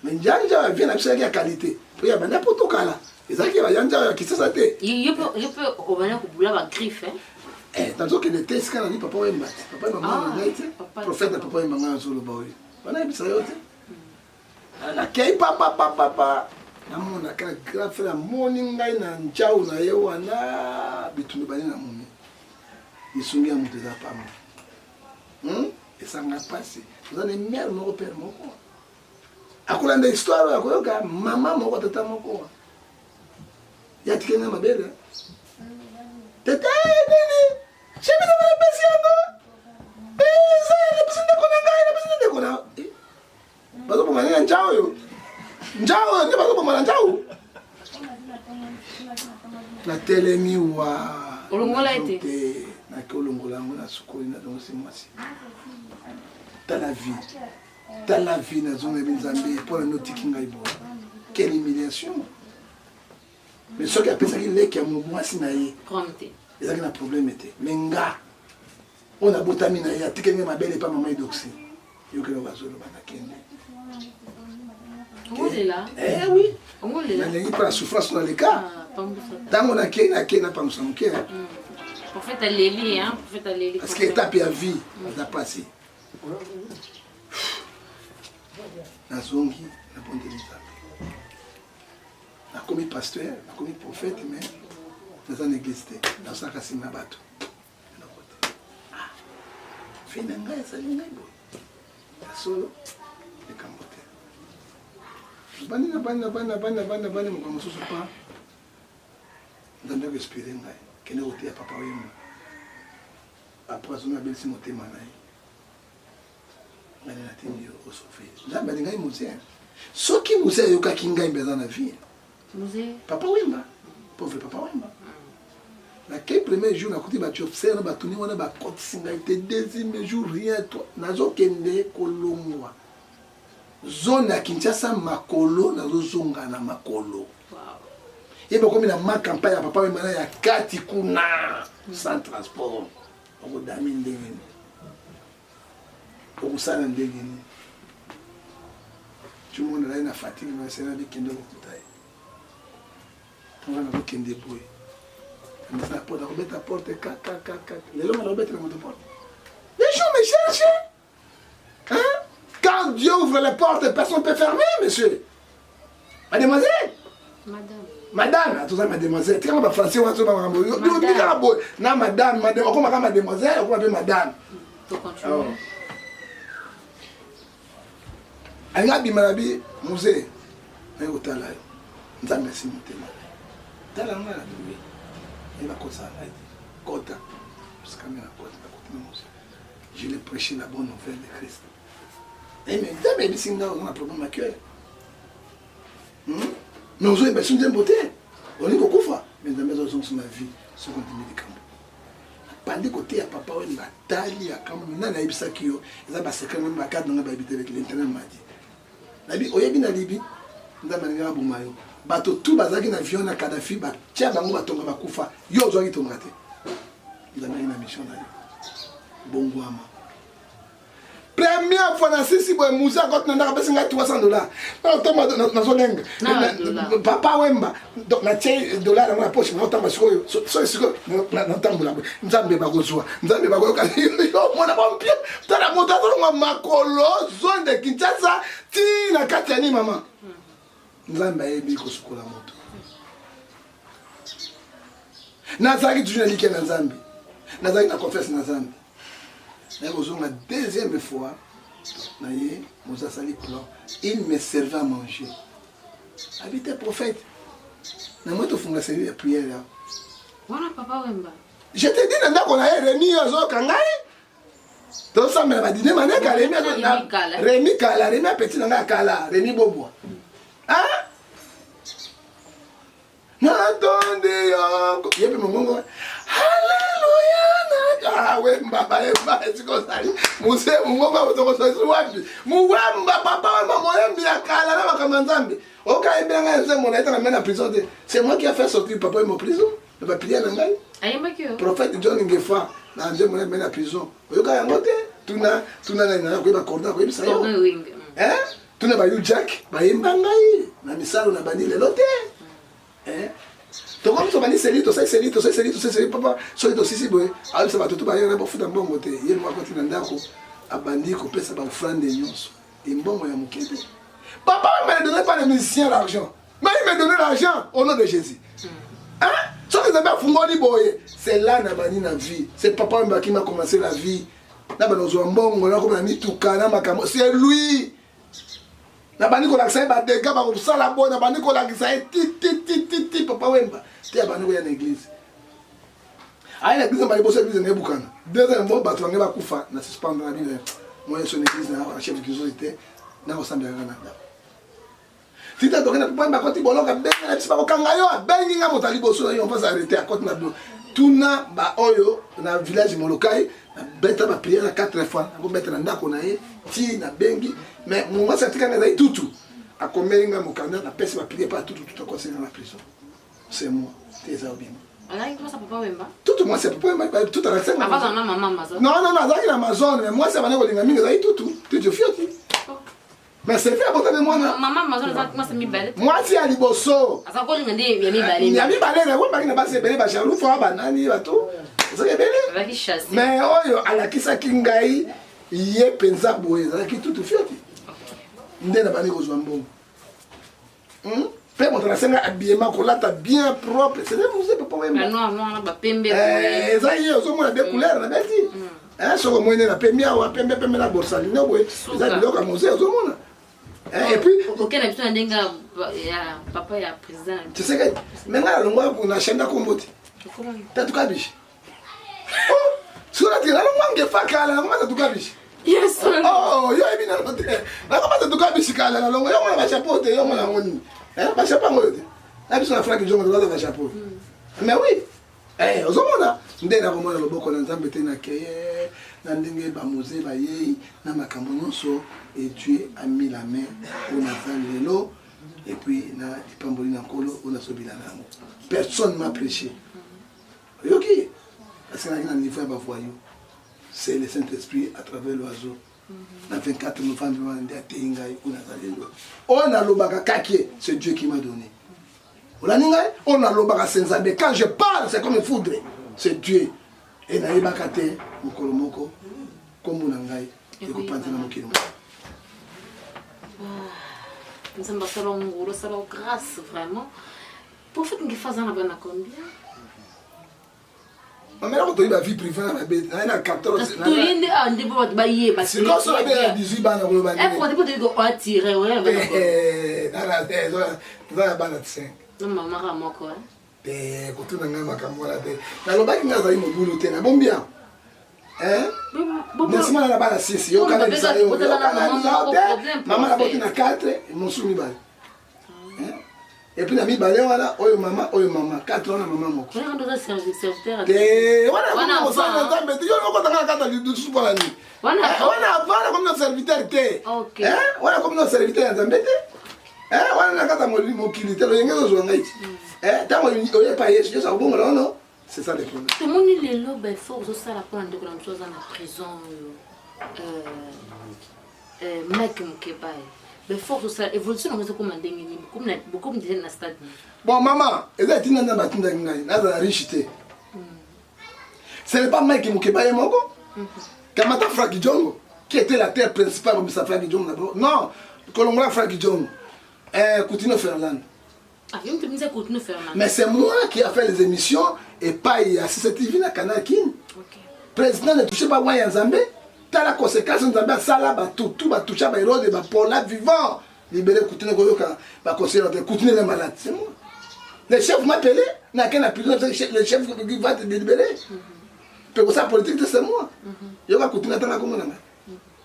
mais njanja ya vie na biso yaki ya qualité po ya banda poto kala ezalaki bayanja ya kisasa te yo mpe obanda kobula bagriffe nazokende te esika nani papa oyemba te papa mama ngai te prophète na papa oyemba ngai azoloba oyo banayebisa yo te nakei papapapapa namona kaka grand frère amoni ngai na njau na ye wana bitumbi bani na momi esungi ya moto eza pamba esanga mpasi oza na mare moko pere moko akolanda histoire oyo akoyoka mama moko tata moko yatike ngai mabele tete nini chemisa bana pesi yango eza napesi ndeko na ngai napesi ndeko na bazoboma nini na njao oyo nde bazoboma na njao natelemi wa olongola ete nake olongola yango na sukoli nadongosi mwasi tala vie nazonayebi nzambe mpona notiki ngai boye quelle humiliation mais soki apesaki leki ya mwasi na ye ezalaki na problème te mais nga oyo nabotami na ye atikeli ngai mabele epa mama edoxi yokelo bazoloba nakende oui nalengi mpo na souffrance na leka ntango nakei napangusa moke parce que étape ya vie aza pasi nazongi nabondeli nzambe nakomi pasteur nakomi prophète mais naza na église te nasalaka nsima na bato eloko te fi na ngai ezali ngai boye ya solo likambo te bandi mokambo mosusu pa nzambe akoespire ngai kende koteya papa oyemba apres azongi abelisi motema na ye ngai natindi yo osauve nzambe alingai muse soki muse ayokaki ngai mpe aza na vie papa wemba pauvre papa wemba nakei premier jour nakuti batiofser na batuni wana bakotisi ngai te deuxième jour rien to nazokende kolongwa zone ya Kinshasa makolo nazozonga na makolo ye bakomi na makampagne ya papa wemba na ya kati kuna sans transport okodami ndenge nini okusala ndenge nini tumonde nazali na fatigue nasena bikende kokuta ye ntango nazokende boye amisa na porte akobeta porte kakakaka lelo nga nakobetela moto porte les gens me cherchent hein? Quand Dieu ouvre les portes personne ne peut fermer monsieur mademoiselle madame atozali mademoiselle tikanga bafrançais wana soba makambo bikaka boye na madame okomaka mademoiselle okoma mpe madame alinga abima na bi musée naye kotala yo nzambe asi motema tala nga na biwe ye bakosala ngai kota jusqu'ame na kota nakotema musée je l'ai prêché la bonne nouvelle de Christ mais nzambe yebisi nga oza na problème ya cœur mais ozoyeba biso nzembo te olingi kokufa mais nzambe azozongisa na vie soki ondimi likambo bandi koteya papa oyo natali akambo nani ayebisaki yo eza basekret nani bakade nanga bayebi te avec l'internet madi nabi oyebi na libi nzambe alingi aboma yo bato tu bazalaki na vion na Kadhafi batia bango batonga bakufa yo ozwaki tonga te nzambe alingi na mission na yo bongwama Première fois na sisi boy Moussa quand na kapesi nga $300. Na toma na zolenga. Papa Wemba donc na tie dollar na poche mo tamba siko siko na tambula. Nzambe bakozwa. Nzambe bakoka yo mona ba mpia. Tala moto to makolo zone de Kinshasa ti na katani mama. Nzambe ayebi kosukola moto. Nazaki toujours na liké na Nzambe. Nazaki na confesse na Nzambe. La deuxième fois, il me servait à manger. Habité prophète. Je te fais la prière. Je te dis qu'on a remis aux autres. Donc ça m'a dit, Rémi Kala, Rémi Petit Kala, Rémi Bobo. Hein? N'attendez, il y a mon moment. Alléluia. Ah ouais, mbaba, c'est comme ça. Mousse, mouamba, papa, maman, bien Kala, la Kamanzambi. Ok, bien, mon état m'amène en prison. C'est moi qui ai fait sortir papa de prison. Je vais prier à Nangaï. Prophète John Ngefa, Dieu m'a amené en prison. Vous avez monté, tu n'as pas cordon, vous savez. Hein? Tu n'as pas eu Jack, bah, il m'a engaillé. Na misalo na bani le loté. Hein? Donc comme ça bani selito, papa, solito sisi boy. Alors ça va tout ba yera ba futa mbongo te. Yé moi continue ndako. Abandi ko pesa ba offrande nyonso. Et mbongo ya mukete. Papa ne me donnait pas les musiciens l'argent. Mais il me donnait l'argent au nom de Jésus. Hein? Ce que vous avez fungoli boy, c'est là na bani na vie. C'est papa qui m'a commencé la vie. Na banozo mbongo na ko na mituka na makamo. C'est lui. Na bani ko lakisa ba dega ba ko sala boy na bani ko lakisa ti papa Wemba. Ti abani ko ya na église. Aïe l'église ba liboso église na ebukana. Deuxième fois ba to ngeba kufa na suspendre la Bible. Moi son église na chef de cuisine était na ko sambela na. Tita to kana pamba ko ti boloka benga na tipa ko kangayo bengi nga motali boso yo on va s'arrêter à côté na do. Tuna ba oyo na village molokai na beta ba prière na 4 fois. Ko beta na ndako na ye ti na bengi. Mais moi, c'est quand même tout. À combien de temps la personne va prier pas tout à conseiller dans la prison. C'est moi, c'est ça bien. Alors, comment ça peut pas Wemba? Tout moi, c'est pas Wemba, tout à la scène. Avant, on a maman Amazon. Non, c'est Amazon, mais moi, c'est ma négociation, mais tout. Tu te fies. Mais c'est fait à côté de moi. Maman Amazon, moi, c'est mi balai. Moi, c'est à Liboso. À ça, quoi, il y a mi balai. Il y a mi balai, mais moi, il n'y a pas de balai, parce que nous faisons banani, tout. C'est bien. Mais, à la Kisa Kingai, il y a pensa boy, ça qui tout fiot. Ndé na bani kozwa mbongo. Pe montra senga habillement kolata bien propre. C'est même vous papa Wemba. Non, ba pembe. Ça y est, on a des couleurs na beti. Hein, so ko moine na pembe wa pembe na borsa lino boy. Ça biloka musée zo mona. Et puis OK na biso ndenga ya papa ya président. Tu sais que menga longwa kuna shenda komboti. Tatu kabishi. Oh, sura tira longwa ngefaka la ngwa tatu kabishi. Yes. Oh, yo ebi na note. Na kama te tuka bisikala na longo yo mona ba chapeau te yo mona ngoni. Ba chapeau ngote. Na biso na fraki jongo de ba chapeau. Mais oui. Ozomona nde na komona loboko na Nzambe te na keye na ndenge ba musée ba yei na makambo nyonso et Dieu a mis la main pour na lelo et puis na lipamboli na kolo ona sobila nango. Personne m'a prêché. Yoki. Parce que na niveau ba voyou. C'est le Saint-Esprit à travers l'oiseau. Le 24 novembre, on a l'obaka kakie, c'est Dieu qui m'a donné. On a l'obaka senzabe. Quand je parle, c'est comme une foudre. C'est Dieu. Et na ibakate, mukolomoko, comme unangai, et vous pensez na mokilo. Nous sommes salon grâce vraiment. Pour faire que fasse un abonnement combien? Ma mère a eu ma vie privée dans la bête. Elle a 14 ans. Tout le monde a un débat de bailler. C'est comme ça qu'elle a 18 ans. Elle faut dire que tu as tiré. Dans la balle de 5. Non, maman a mon quoi. Quand tu as ma camoufle, la loba qui n'a pas eu mon boulot, tu as bon bien. Hein? Mais si on a pas la 6, il y a un canal. Maman a porté na 4, ils m'ont soumis balle. Et puis, on a balé, voilà, oh maman, 4 ans, maman moko. On a un serviteur. Voilà, on a un serviteur. Ok. On a comme un serviteur. On a un c'est ça le problème. Tout le monde est là, il faut que ça la prenne de la prison. Mike Mukeba. Mais force ça évolution on comme ndengeni beaucoup me disent na stade. Bon maman, eza tina na batinda ngai, na za richité. Ce n'est pas Mike Mukeba et Moko. Kamata Frankie Djongo qui était la terre principale de Mr. Frankie Djongo d'abord. Non, Colombo Frankie Djongo. Coutinho Fernand. Ah, je me disais Coutinho Fernand. Mais c'est moi qui a fait les émissions et pas il y a CCTV na Canal King. OK. Président ne touche pas moi Nzambe. T'as la conséquence Nzambe ça là ba tout ba toucher ba héros de ba pour la vivant. Libérer Coutinho Goyoka ba conseiller de Coutinho est malade, c'est moi. Le chef m'a appelé, n'a qu'un prison le chef qui va te libérer. Pour ça politique c'est moi. Il va continuer à attendre comme on a.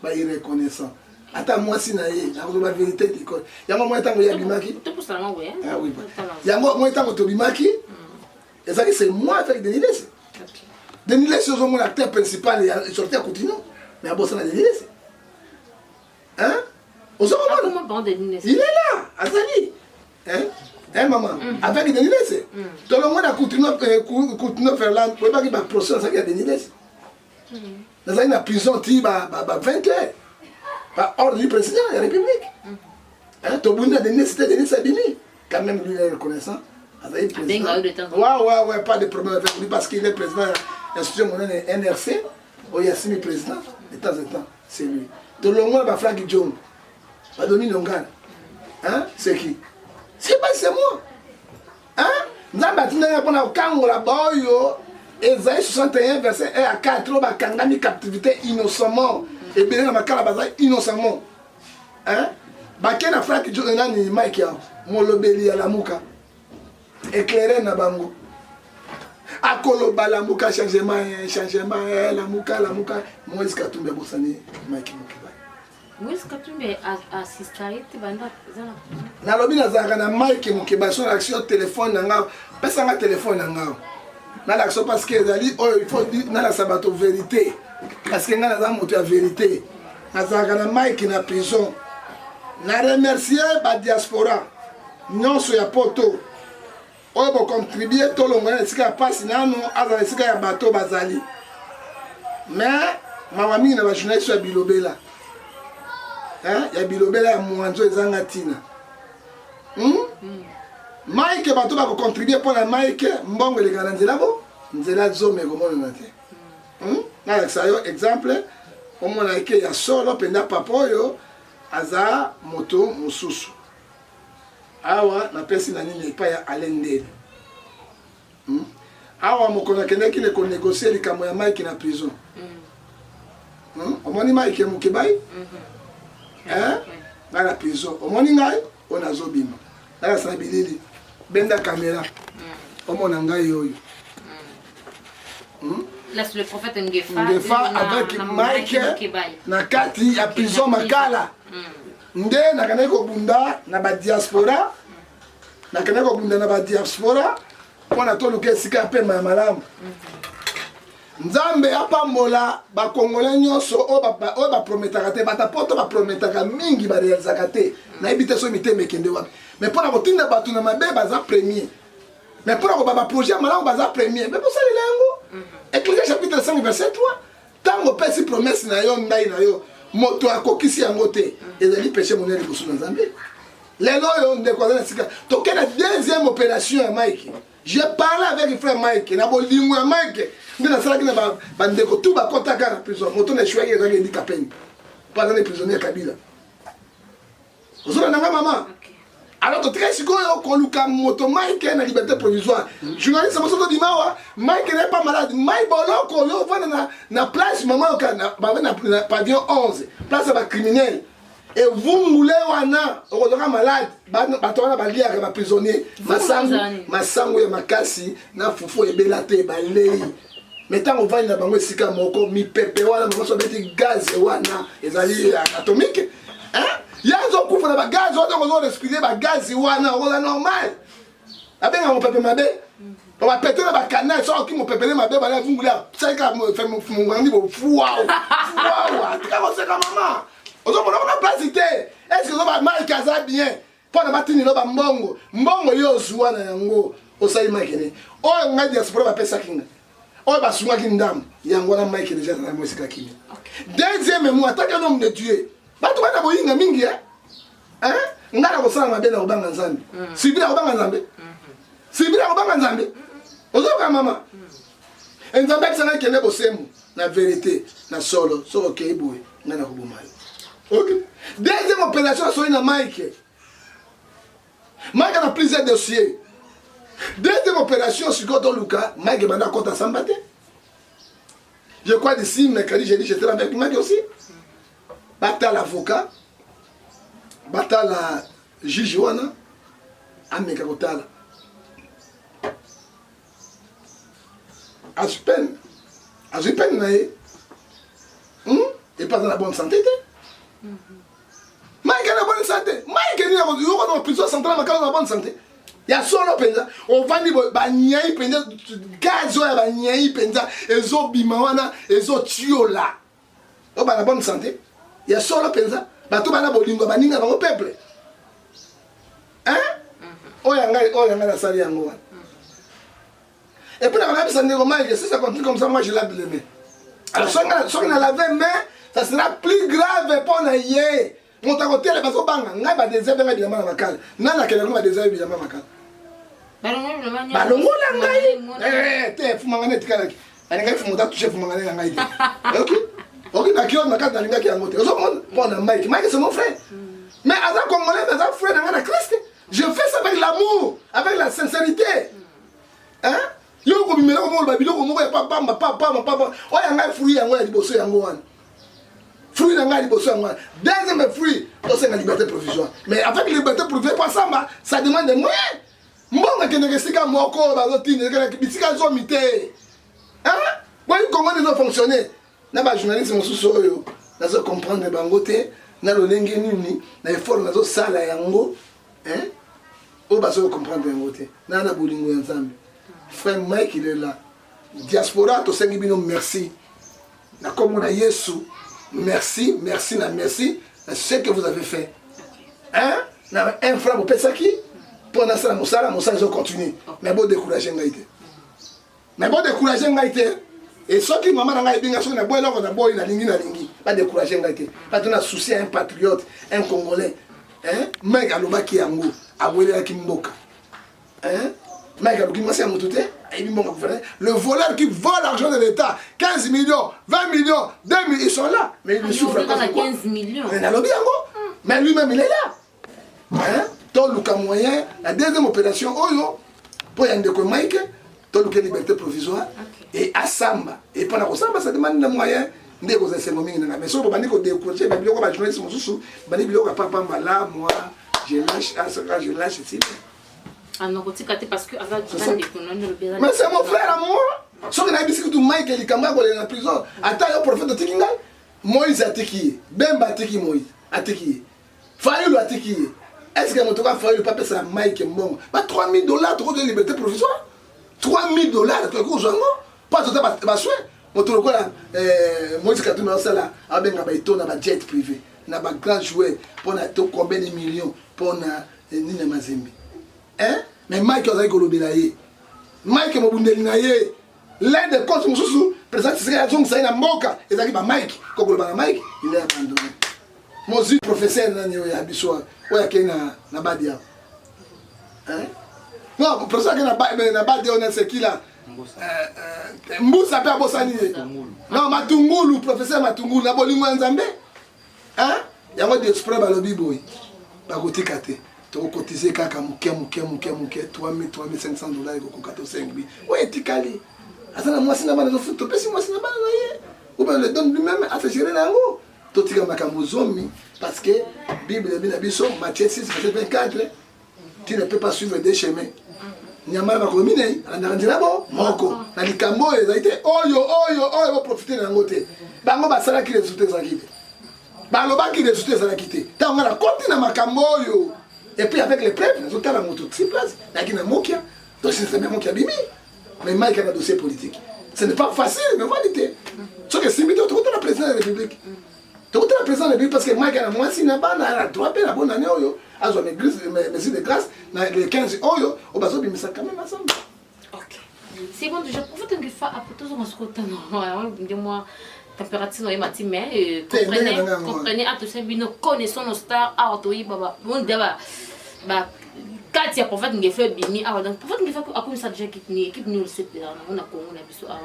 Bah il reconnaissant. Attends moi si naïe, la vérité d'école. Il y a moi tant que yabimaki. Tu peux seulement ouais. Ah oui. Il y a moi tant que tobimaki. Et ça c'est moi avec Denis. Denis c'est mon acteur principal et sorti à Coutinho. Mais à Bossa Denis. Hein? On se revoit. Il est là, Azali. Hein maman, avec Denis c'est. Tout le monde a Coutinho Fernand, on va pas qu'il va procès ça qu'il y a Denis. Dans une prison qui va 20 heures. Par ordre du président de la République. Tobunda Denis, c'était Denis Sabini. Quand même, lui, il est reconnaissant. Ouais, pas de problème avec lui parce qu'il est président de l'institution monnaie NRC. Il y a 6 présidents. De temps en temps, c'est lui. Tout le monde va Frankie Djongo. Va donner Nongana. C'est qui? C'est pas c'est moi. Nzambatina yapona kango la boyo. Esaïe 61 verset 1 à 4 ba kangami captivité innocemment. Et bien, on a innocemment. Hein? Bakena frère qui joue nani Mike ya molobeli ya lamuka. Éclairer na bango. Akolo balamuka changement lamuka Moïse Katumbi bosani Mike Mukeba. Moïse Katumbi assisté banda zana. Na lobi na zaka na Mike Mukeba son action téléphone nga pesa nga téléphone nga. Na l'action parce que il faut dire na la sabato vérité. Parce que nous avons la vérité. Nous avons Mike na prison. Nous remercier la diaspora. Nous sommes poto. Nous avons contribué tout le monde. Nous avons passé un bateau bazali. Mais mamami na journaliste ya Bilobela. Ya Bilobela ya Mwanzo ezangatina. Mike bateau va contribuer pour la Mike mbongo le garanzela bo. Nzela zome comme on a dit. Na sayo exemple omona ke ya solo penda papoyo aza moto mususu awa na pesi na nini pa ya alende awa mokona kende ki le ko négocier likambo ya Mike na prison omoni Mike Mukebai na la prison omoni ngai ona zobima na sa bilili benda caméra omona ngai yoyo Laisse le prophète Ngefa avec Mike na kati ya prison makala nde nakane ko bunda na ba diaspora pona to luke sika pe malamu Nzambe apambola ba congolais nyonso o ba prometaka te bata poto ba prometaka mingi ba réalisaka te na ebite so mite mekende wapi mais pona kotinda batu na mabe baza premier mais pona ko ba projet malamu baza premier mais pour ça lengo Ecclésiaste chapitre 5 verset 3 tango pesi promesse na yo ndai na yo moto akokisi yango te ezali péché monene liboso na Nzambe lelo yo ndeko na sika toke na deuxième opération ya Mike j'ai parlé avec le frère Mike na bolingo ya Mike ndina salaki na ba ndeko tout ba kotaka na prison moto na choyé ezali handicapé pas dans les prisonniers Kabila ozona nanga mama alors que très sikoyo koluka moto Mike na liberté provisoire journaliste mosoto dimawa Mike n'est pas malade Mike boloko yo vana na place maman na pavillon 11 place ba criminel et vous moulez wana okozoka malade bato wana baliaka ba prisonnier masango ya makasi na fufu ebela te balei mais tant on va na bango sika moko mi pepe wana moso beti gaz wana ezali atomique hein Yazo kufa na bagazi wote ko respirer bagazi wana ola normal. Abenga mon peuple mabe. On va péter na bakana so ki mon peuple mabe ba la vungula. Ça ka mo fait mon ngandi bo fuwa. Fuwa. Tika ko se ka mama. Ozo mona na place te. Est-ce que zo ba mal kaza bien? Pona matini lo ba mbongo. Mbongo yo zuwa na yango. Osai makene. O nga diaspora ba pesa kinga. oyo basungaki ndambo yango wana Mike déjà na mo esika kimia. Deuxième mois attaque un homme de Dieu bato bana boyinga mingi hein ngala kosala mabe na kobanga nzambe sibira kobanga nzambe sibira kobanga nzambe ozoka mama nzambe akisanga kende bosemu na vérité na solo soko kei boye ngana koboma yo. OK, deuxième opération soi na Mike a plusieurs dossiers. Deuxième opération sur Koto Luka, Mike banda kota sambate. Je crois d'ici mercredi jeudi j'étais là avec Mike aussi. Bata l'avocat, bata la juge wana, ameka kotala. Azupen nae. Et pas dans la bonne santé. Mike a la bonne santé. Mike est dans la prison centrale dans la bonne santé. Il y a solo penza. On va dire banyai penza gazo ya banyai penza ezo bimawana ezo tiola. On va la bonne santé. Il y a solo penza. Bato bana bolingo baninga bango peuple. Hein? Oya ngala sali yango. Et puis la ça ne Mike, si ça continue comme ça moi je lave les mains. Alors si on a lavé les mains, ça sera plus grave pour la yé. Mon côté les baso banga, ngai ba désert benga bilama na makala. Nana kele ko ba désert bilama makala. Balongo la ngai. Te fumanga net kalaki. Ani ngai fumuta toucher fumanga na ngai. OK. OK na kio na kata linga ki yango te. Ozo mon na Mike. Mike c'est mon frère. Mais Aza Congolais, Aza frère na Christ. Je fais ça avec l'amour, avec la sincérité. Hein? Yo ko bimela ko mo ba biloko mo ya papa. Oya ngai fruit yango ya liboso yango wana. Fruit n'a pas de besoin. Deuxième fruit, c'est la liberté provisoire. Mais avec la liberté provisoire, ça demande des moyens. Moi, je ne sais pas moi, je hein? Comment ils ont fonctionné? Les journalistes sont comprendre les bangotés, na lolenge nini, na effort na zo sala yango, hein? O ba so comprendre bangoté. Na na bolingo ensemble. Frère Mike il est là. Diaspora to sengi bino merci. Na comme na Yesu. Merci, merci, merci, ce que vous avez fait. Hein? Un frère, vous faites ça qui? Pendant ça, Moussa, ils ont continué. Mais bon, décourager Ngaïté. Mais bon, décourager Ngaïté. Et ce qui maman n'a pas été sur la boîte, on a boy, la lingi, pas décourager Ngaïté. Pas de souci à un patriote, un Congolais. Hein? Mec, à l'oba qui est en haut, à Wele à Kimboka. Hein? Mec, à l'oba qui est en haut, le voleur qui vole l'argent de l'État, 15 millions, 20 millions, 2 millions, ils sont là. Mais ils ne souffrent pas. 15 millions. Mais lui-même, il est là. Hein? Tout le moyen, la deuxième opération, pour y aller de Mike, tout le liberté provisoire, et à Samba. Et pendant que Samba, ça demande des moyens. Mais si vous avez découragé, je lâche ici. Mais c'est mon frère à moi. Si on a dit que Mike est en prison, attends, le prophète de Tikinga, Moïse a Tiki, Bemba a Tiki Moïse, a Tiki, Fayoulou a Tiki. Est-ce que mon tour Fayoulou pas ça Mike est bon? $3 000, trop de liberté provisoire. $3 000, tu as quoi, pas tout à fait. Mon tour là, Moïse Katouma, ça là, avec un jet privé, un grand jouet, pour combien de millions, pour Nina Mazembe. Hein? Mais Mike a dit Mike a dit l'un des comptes Moussou, président de Saïna Moka, et il Mike, quand Mike, il est abandonné. Mon professeur, il est habitué, il est na Badia. Hein? Non, le professeur qui est na Badia, c'est qui là? Mboussa Père Bossani. Non, Matungulu, professeur Matungulu, na Bolingo Nzambe. Hein? Il y a un diaspora dans le Biboui. Bagoti Kate. Tu as cotisé kaka muke $3 500 et tu 5 000. Oui, tu es calé. Attends, moi, si je ne fais pas, si moi, si je ne fais pas, ou bien le donne lui-même à faire gérer l'ango. Tu as dit parce que la Bible est Matthieu 6, verset 24. Tu ne peux pas suivre des chemins. Nyama ba komine andanjira bo moko na likambo ezaite oyo profiter na ngote bango basala ki résultat za kite baloba ki résultat za kite ta ngala konti na makambo oyo et puis avec les preuves nous avons la moto de 6 places na kina mokia donc c'est même mokia bimi mais Mike a un dossier politique ce n'est pas facile mais validé ce que c'est mito tout la président de la République tout la président de la République parce que Mike a moi si na ba na droit pe la bonne année oyo azo mes de grâce le 15 oyo au bazo bimisa quand même ensemble. OK. C'est bon déjà pour vous que fa après tout on se retrouve dis-moi température est matin mais comprenez à tout ça nous connaissons nos stars à toi baba on débat bah quand il y a pour fait fait bimi ah donc pour fait fait à comme ça déjà équipe nous c'est on a Congo na biso ah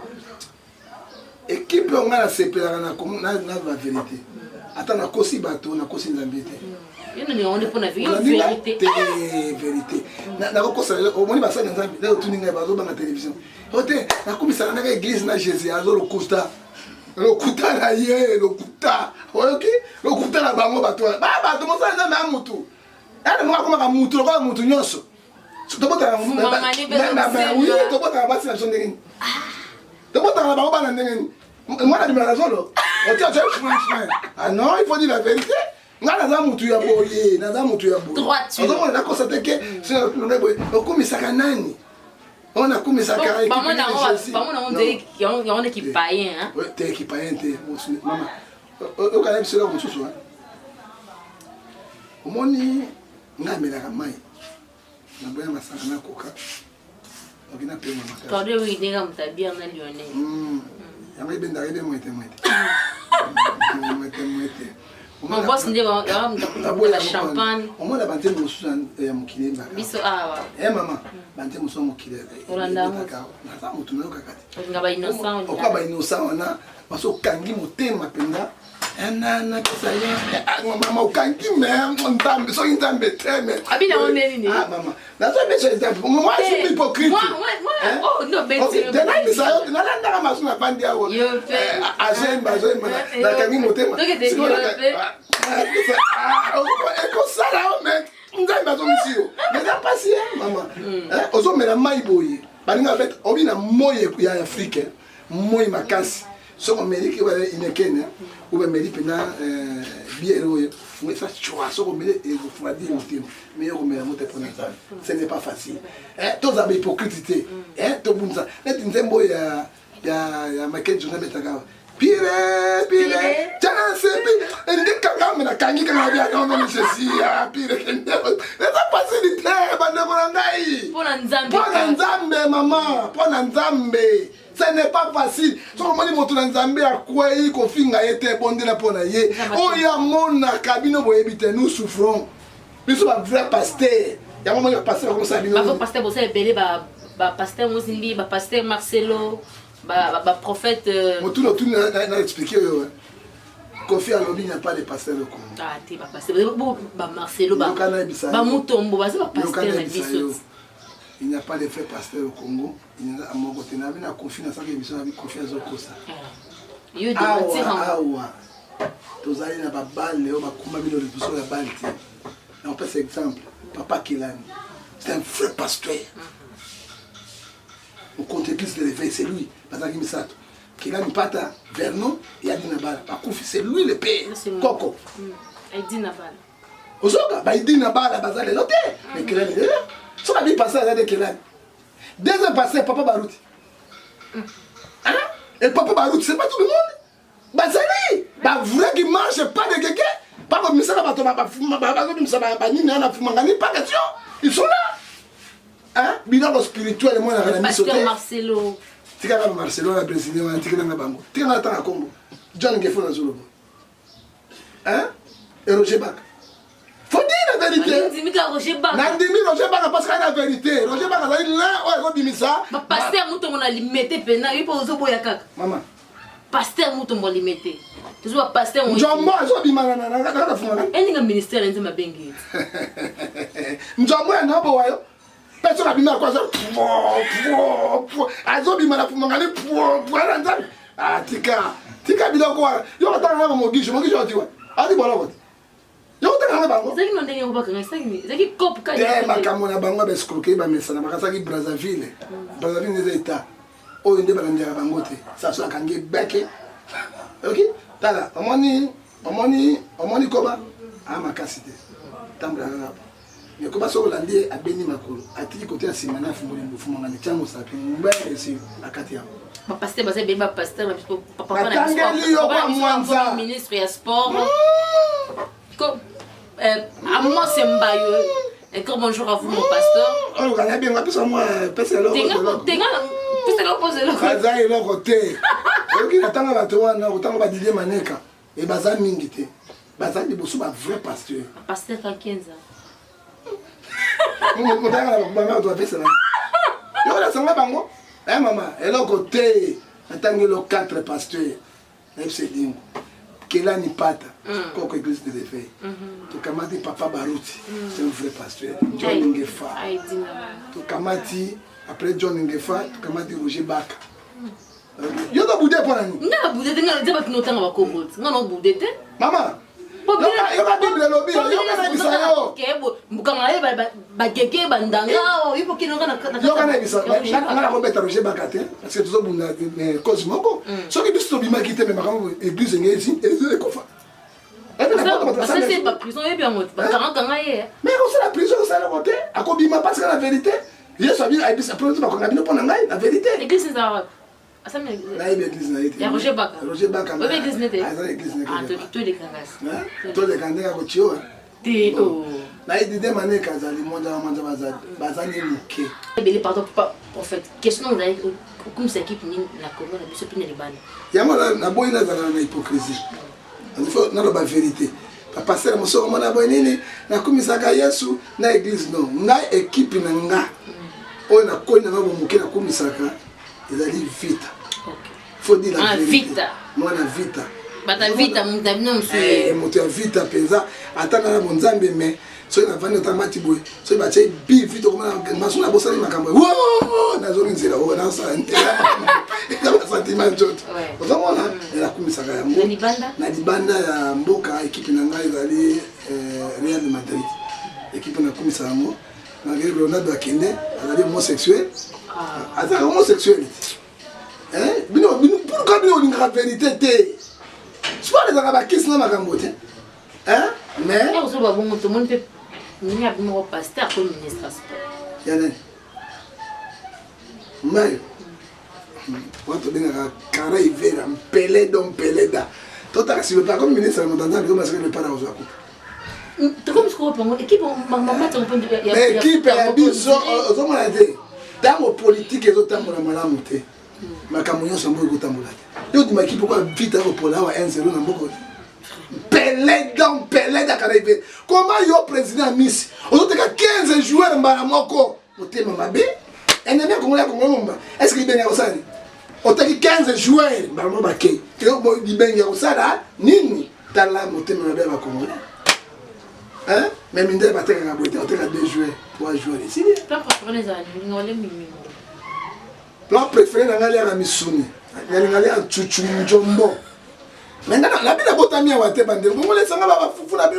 équipe on a sepelaka na Congo na la vérité ata na kosi bato na kosi nzambe te on est pour la vérité vérité na kosa au moni ba sa nzambe na tuninga bazo ba na télévision ote na komisa na église na Jésus azo lokuta na ye lokuta OK lokuta na bango bato ba to mo sa nzambe amutu ana mo akoma mutu ko mutu nyonso tobota na oui tobota na basi na sondengeni tobota na bango ba na ndengeni moi na la zolo ote acha ah non il faut dire la vérité nga naza mutu ya boye naza mutu ya boye droit na constate que c'est le komisaka nani on a komisaka équipe on dit on est qui païen hein oui t'es qui païen t'es maman o kana bisela ko mususu hein omoni ngamelaka mai na boya masaka na koka okina pe mama ka de oui ninga mtabia na Lionel yanga ibenda ile mwete mon boss ndi ba la champagne au moins la bante mususu ya mukile mbaka biso awa mama bante mususu mukile olanda na za mutu nayo kakati ngaba innocent okwa ba innocent wana baso kangi motema penda na kisa ya mama ukangi me ntambe so ntambe teme abina oneli ni mama na so be so ntambe moi je suis hypocrite moi oh no beti de na bisa yo na landa kama suna pandi awo azemba na kangi motema eko sala o me nzambe azomisiyo neza pasi mama ozomela mai boye balinga bet obina moye ya Afrique moye makasi soko meliki wa inekene ube melipe na biero we fa choix soko mele et vous fera dire motif mais yo mela mote pour ça ce n'est pas facile tous abe hypocrite to bunza net nzembo ya market journal betaka pire chance bi ndika kama na kangi kama bia kama ni ceci pire kende ça facilite bande ko ngai pona nzambe mama pona nzambe ce n'est pas facile. So moni moto na nzambe akwei ko finga ete bondela pona ye. Oya mona kabino boyebite nous souffrons. Biso ba vrai pasteur. Ya moni pasteur comme ça bino. Ba pasteur bo c'est belé ba pasteur Mozimbi, ba pasteur Marcelo, ba prophète moto no tout na expliquer yo. Kofi Alobi n'y a pas de pasteur au Congo. Ah, t'es pas pasteur. Ba Marcelo ba Mutombo ba c'est pas pasteur na biso. Il n'y a pas de vrai pasteur au Congo. Il y a mon côté n'a pas confiance à l'émission avec confiance au Kosa. Yo de mentir awa. Tous allez na ba balle o ba kuma bino le puso la balle. On peut cet exemple papa Kilani. C'est un vrai pasteur. Au compte église de l'éveil c'est lui. Parce qu'il me sato. Kilani pata Vernon et Adina Bala. Pas confi c'est lui le père. Coco. Adina Bala. Ozoka ba Adina Bala bazale loté. Mais Kilani so la vie passée à Kilani. Deuxième passé, Papa Barouti. Hein? Et Papa Barouti, c'est pas tout le monde. Bazali, bah vrai qui marche pas de quelqu'un. Pas comme ça, pas question. Ils sont là. Hein? Bilan spirituel, moi, la pasteur Marcelo. Tika Marcelo, la présidente, Tika Bango. Tika Nathan Combo. John Gefo na Zulu. Hein? Et Roger Bak. Faut dire la vérité. Roger Bak. Nandimi Roger Bak parce qu'il a la vérité. Roger Bak a dit là, ouais, Bimisa. Pasteur Mouton on a limité pena, il faut ozobo yakaka. Maman. Pasteur Mouton on limité. Tu vois pasteur on. Njombo azo bimana na fumana. Eninga ministère nzema bengi. Njombo ya nabo wayo. Personne abima kwa ça. Azo bimana fumana ni ala nzambe. Ah tika biloko wa. Yo katanga mogisho atiwa. Adi bola wote. Yo tanga bango. Zaki no ndenge ngobaka ngasaki. Zaki cop ka. Makambo na bango ba escroquer ba mesana makasaki Brazzaville. Brazzaville des états. Oyo nde balandela bango te. Ça soit kangi beke. OK? Tala, omoni koba a makasi te. Tambla na. Mais koba so landi abeni makolo. Atiki côté ya simana fumanga ni chango sapi. Mbele si akati ya. Ba pasteur ba c'est ba pasteur papa na ministre ya sport. Comme à moi c'est Mbayo. Et bonjour à vous mon pasteur. Oh, on a bien moi pesa moi pesa alors. c'est l'opposé là. Kaza est là côté. OK, attends va te voir na, autant va Didier Maneka et baza mingi te. Baza di bosu ba vrai pasteur. Pasteur à 15 ans. Mon tanga la maman doit faire ça. Yo la sanga bango. Eh maman, elle est côté. Attends le 4 pasteurs. FC Dingo. Kela ni pata. Koko église de l'effet. To kamati papa Baruti. C'est un vrai pasteur. John Ngefa. To kamati après John Ngefa, to kamati Roger Baka. Yo da boudé pour nani? Na boudé te ngana deba kinotanga ba kobot. Ngana boudé te. Maman. Yo ka Bible lobi, yo kana bisayo. Kebo, mukanga ye ba keke bandanga, yo ko kinonga na. Yo kana bisayo. Ngana ko beta Roger Baka te parce que tozo bunda Cosmoko. So ki biso bima kite me makambo église ngezi, ezele kofa. Parce que c'est pas prison, et bien, mais aussi la prison, c'est la côté. À quoi bima parce que la vérité, Dieu soit bien, il prendre pas qu'on a bien pour la vérité. L'église c'est ça. Ça me. Là il y a l'église là. Il y a Roger Baka. Roger Baka. Oui, l'église n'était. Ah, l'église n'était. Ah, tous les kangas. Tous les kangas au Tio. Théo. Là il dit mané kazali monda monda bazali. Bazali muké. Mais pardon en fait, question d'aller comme cette équipe ni la Congo la biso pina libana. Ya moi na boy na na hypocrisie. Il faut na la vérité. Papa c'est mon sort mon abonné na kumisaka Yesu na église non. Na équipe na nga. On a connu na muké na kumisaka. Il a dit vite. Faut dire la vérité. Vita. Moi la vita. Bata vita mtamino msuye. Moto vita penza atana na bonzambe mais so na vanda tamati boy. So ba tshai bi vita comme na masuna bosa ni makambo. Wo na zoni nzela wo na sa ntela. Kama sentiment jote. Ozamona la kumisaka yango. Na libanda ya mboka équipe na ngai ezali Real de Madrid. Équipe na kumisaka yango. Na Ronaldo akende azali homosexuel. Azali homosexuel. Hein? Pourquoi nous avons la vérité? Je parle de la question de la Gambote. Hein? Mais. Tout le monde peut. Nous avons un pasteur comme ministre. Yann. Mais. Quand on dit que Kara il vient en pelé donc pelé da. Toi si le pas comme ministre de Montana, comment est-ce que le parent aux coupe? Tu comme ce qu'on prend équipe maman ton point de équipe à biso aux hommes là dit. Dans la politique et autres dans la malamuté. Makamunyo sambo ikotambola. Yo di maki pourquoi vite pour là 1-0 na mboko. Pelé dans pelé da Caraïbes. Comment yo président Miss? On te 15 joueurs mbala moko. Motema mabe. Ennemi congolais congolais. Est-ce qu'il benga osani? On te 15 joueurs mbala moko bakay. Yo di benga osala nini? Tala motema mabe ba congolais. Hein? Même inde ba teka boite, on te 2 joueurs, 3 joueurs ici. Plan préféré les amis, ngolé mimi. Plan préféré dans la Missouni. Il y a un chuchu njombo. Maintenant, la vie botami à Wate Bande. Vous voulez savoir la foufou la vie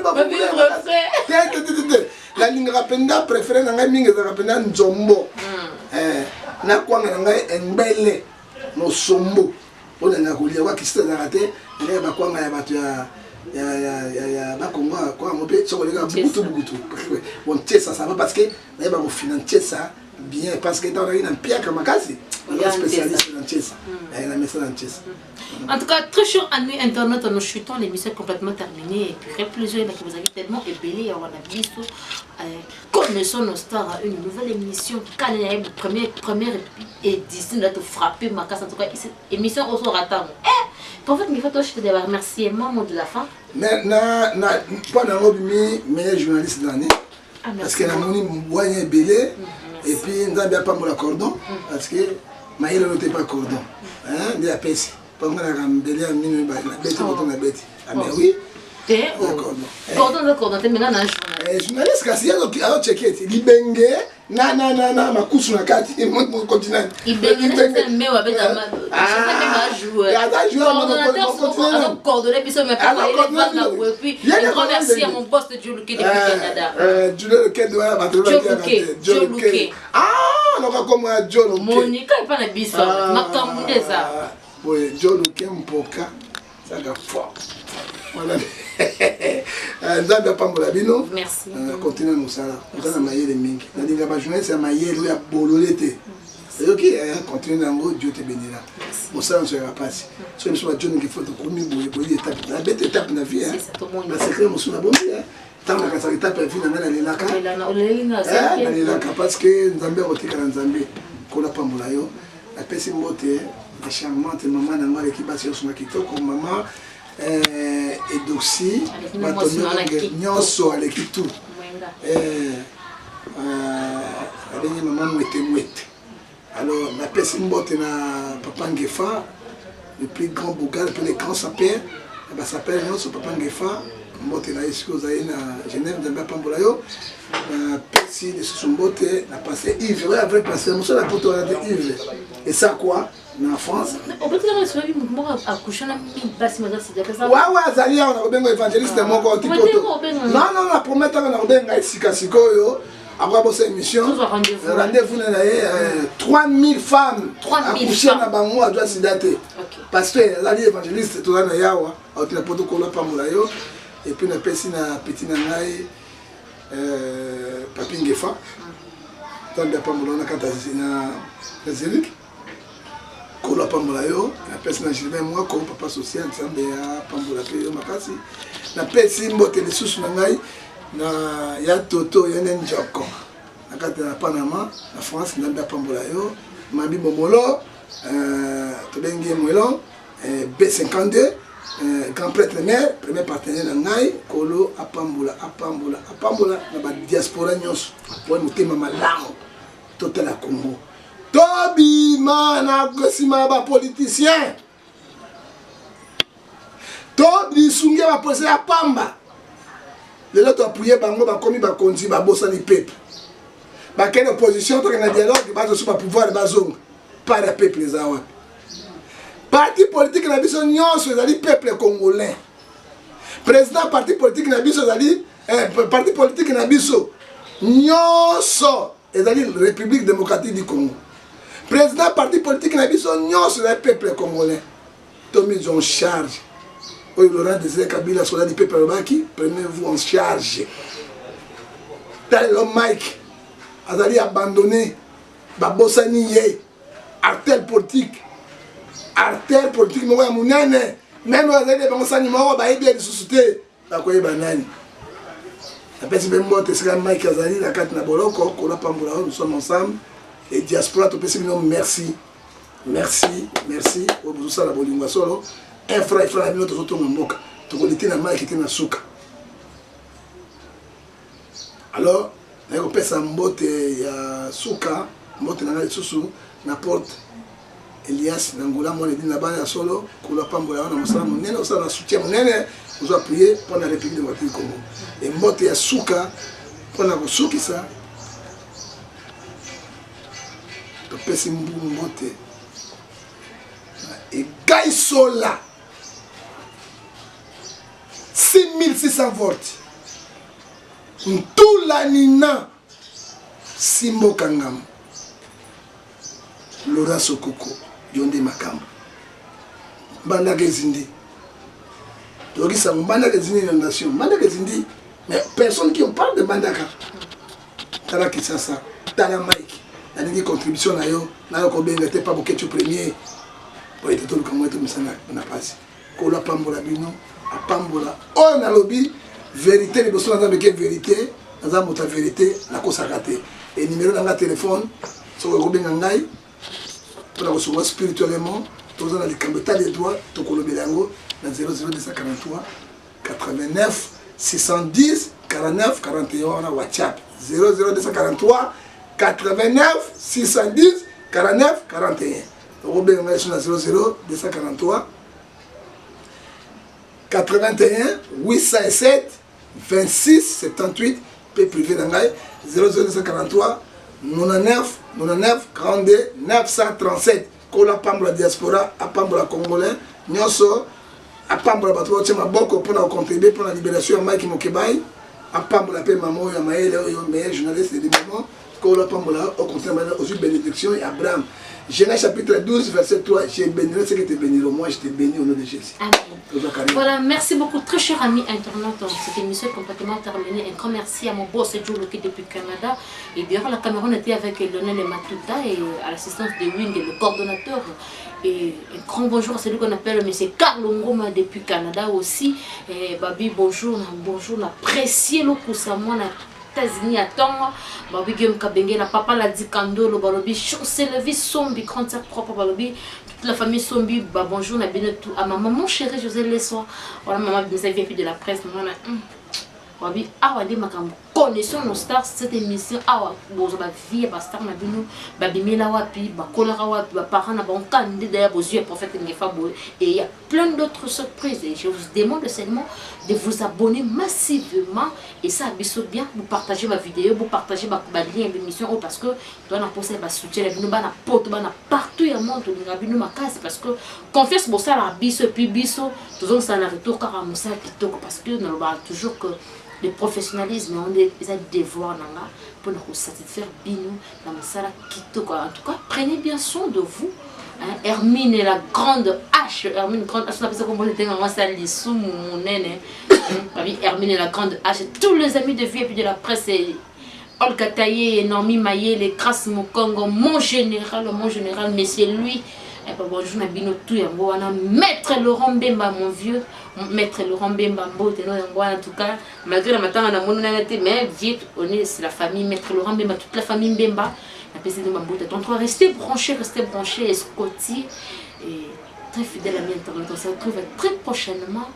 la ligne rapenda préférée dans la mingue de rapenda njombo. Na quoi nga mbele no sombo. On a kulia wa kiste na raté. Les ba quoi nga batu ya ba Congo quoi mo pe so les gars butu. On tient ça va parce que na ba ko financer ça. Bien, parce que dans une pierre comme Makasi, on est spécialiste dans Tchessa. Elle a mis ça dans Tchessa. En tout cas, très chers amis internet, nous chutons, l'émission est complètement terminée. Et puis, plaisir que vous avez tellement ébellé. On a visto. Connaissons nos stars à une nouvelle émission. Quand il y a une première édition, là, tu frappes Makasi. En tout cas, cette émission au soir à temps. En fait, il faut que je te dise un remerciement de la fin. Pendant le meilleur journaliste de l'année. Parce que la monnaie est belé. Et puis, nous n'avons pas mon cordon, parce que Maïla n'était pas cordon. Hein, de la peste. Pas moi, la belé à minuit, la bête, la bête. Ah, mais oui. Cordon, t'es maintenant un journaliste. Journaliste, parce qu'il y a un checké. Il benge, na, ma couche na carte, mon continent. Il benge, c'est un meilleur avec la main. Je ne sais pas jouer. Coordonnateur, coordonné, puis ça me fait. Puis, je remercie à mon boss de Joe Luque depuis Canada. Joe Luque doit avoir Joe Luque. Ah, on va comme Joe Luque. Monica n'est pas la bise. Ma camoude, ça. Oui, Joe Luque, Mpoka, ça va fort. Voilà. Nzambe apambola bino. Merci. Continue mosala. Eza na mayele mingi. Na linga ba journaliste ya mayele ya bolole te. Ok, continue nango Dieu te bénira. Mosala so ya pasi. So biso ba John Ngefa to komi boye étape. La bête étape na vie hein. Na secret mosuna bombi hein. Tant na ka étape ya vie na ngana lelaka. Na lelaka parce que Nzambe otika na Nzambe kola pambola yo. la pesi mbote, la charmante maman n'a pas qui passe sur son kitoko, maman et doxy, nyonso avec tout. Abenye maman mwete. Alors la pesi mbote na papa Ngefa, le plus grand bougal, le plus grand sapeur, s'appelle nyonso papa Ngefa. Mbote na ici aux aïe na Genève dans Pambola yo na pesi de son mbote na passé Yves ouais avec passé monsieur la poto de Yves et ça quoi na France on peut dire que c'est moi accoucher na basi maza c'est déjà ça ouais zali on a bengo évangéliste moko tipo non la promettre na benga sika sikoyo après cette émission rendez-vous na 3000 femmes accoucher na bango a doit se dater parce que zali évangéliste to na yawa au tena poto ko la Pambola yo. Et puis, on a petit nangai, Papi Ngefa. Tant de Pambola, on a quand on a Zélik. Kola Pambola yo, la personne n'a jamais moi comme papa social, ensemble à Pambola yo makasi. La personne mbote les sous nangai, na ya Toto yenen Joko. Na quand on a Panama, la France n'a pas Pambola yo, Mabi Momolo, Tobengi Mwelon, B52. Grand prêtre mère, premier partenaire de Naï, Kolo, Apambola, dans la diaspora nyos, pour nous téma malamu, total à Congo. Tobi mana gosima ba politicien. Tobi sunge ba posé à Pamba. Les autres appuyé bango ba komi ba konzi ba bossa ni peuple. Ba quelle opposition to na dialogue ba so ba pouvoir ba zong. Pas le peuple les awa. Parti politique na biso nyonso ezali peuple congolais. Président parti politique na biso ezali parti politique na biso nyonso ezali République démocratique du Congo. Président parti politique na biso nyonso ezali peuple congolais. Tomi en charge. Oyo Laurent Désiré Kabila soldat du peuple Baki, prenez-vous en charge. Tel le Mike azali abandonné babosani ye artère politique. Artère politique mo ya munene même azali bango sani mo ba yebi de société ba ko yeba nani la pesi bembo te sika Mike azali la carte na boloko ko la Pambola nous sommes ensemble et diaspora to pesi bino merci au bout ça la bolingwa solo un frère na bino to to mboka to ko litina Mike tina suka alors na ko pesa mbote ya suka mbote na ngali susu na porte Elias Nangoula moi dit là-bas solo pour la Pambola on a montré monene on a soutien monene nous appuyer pour la République démocratique du Congo et mbote ya suka pour la suki ça to pesi mbote et Gaisola 6600 volts tout la nina Simbo Kangam Laurent Sokoko Yonde Makambo Banda Gezindi Dorisa Banda Gezindi inondation Banda Gezindi mais personne qui on parle de Bandaka Tala Kisasa Tala Mike la dernière contribution na yo na yo ko benga te pas beaucoup premier pour être tout le comme tout misana na passe ko la Pambola bino a Pambola on a lobby vérité les besoins dans que vérité dans mota vérité la cosa raté et numéro dans la téléphone so ko benga ngai pour recevoir spirituellement, tous dans les cambeta les doigts, tout le bélango, dans 00243 89 610 49 41 on a WhatsApp 00243 89 610 49 41. Le bélango est sur 00243 81 807 26 78 P privé d'Angaï 00243 99 42 937 Kola Pambola diaspora à Pambola congolais nyonso à Pambola bato tchema boko pour contribuer pour la libération de Mike Mokebai à Pambola pe maman ya maele yo meilleur journaliste du moment Kola Pambola au contraire aux bénédictions et Abraham Genèse chapitre 12 verset 3 j'ai béni ce que tu béni moi je te bénis au nom de Jésus. Amen. Voilà, merci beaucoup très cher ami internaute. Cette émission est complètement terminée. Un grand merci à mon boss Joe Loki depuis Canada. Et d'ailleurs la Cameroun était avec Lionel Matuta et à l'assistance de Wing et le coordonnateur. Et un grand bonjour à celui qu'on appelle M. Carlo Ngoma depuis Canada aussi. Et Babi bonjour, appréciez le coup ça moi États-Unis à Tonga. Balobi Guillaume Kabenge, la papa l'a dit Kandolo, balobi c'est le vie sombi, grand cercle propre, balobi toute la famille sombi, bah bonjour, n'a bien tout. À ma maman chérie José Lessoir, voilà maman nous a vu de la presse, maman Wabi awa de makam connaissons nos stars cette émission awa bozo ba vie ba star na bino ba bimela wapi ba kolera wapi ba parents na bon candidat ya bozu prophète ngefa boy et il y a plein d'autres surprises et je vous demande seulement de vous abonner massivement et ça biso bien vous partagez ma vidéo vous partagez ba lien d'émission parce que toi na poser ba soutien bino ba na poto ba na partout ya monde na bino makasi parce que confiance bossa la biso puis biso toujours ça na retour car amusa kitoko parce que nous va toujours que le professionnalisme, on a des devoirs pour nous satisfaire bino dans le sala kitoko. En tout cas, prenez bien soin de vous. Hein? Hermine est la grande H. Hermine grande H. On appelle ça comme on était dans la salle sous mon nez. Hermine est la grande H. Tous les amis de vie et puis de la presse. Olga Taye, Normi Maye, les Grâces Mokongo, mon général, mais c'est lui. Bonjour, Maître Laurent Bemba, mon vieux. Maître Laurent Bemba, en tout cas, malgré la matin, on a mon mais vite, c'est la famille Maître Laurent Bemba, toute la famille Bemba. La PC de Mambo, donc restez branchés, et Scotty. Et très fidèle à mes internet. On se retrouve très prochainement.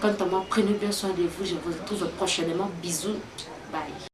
Quant à moi, prenez bien soin de vous. Je vous retrouve prochainement. Bisous. Bye.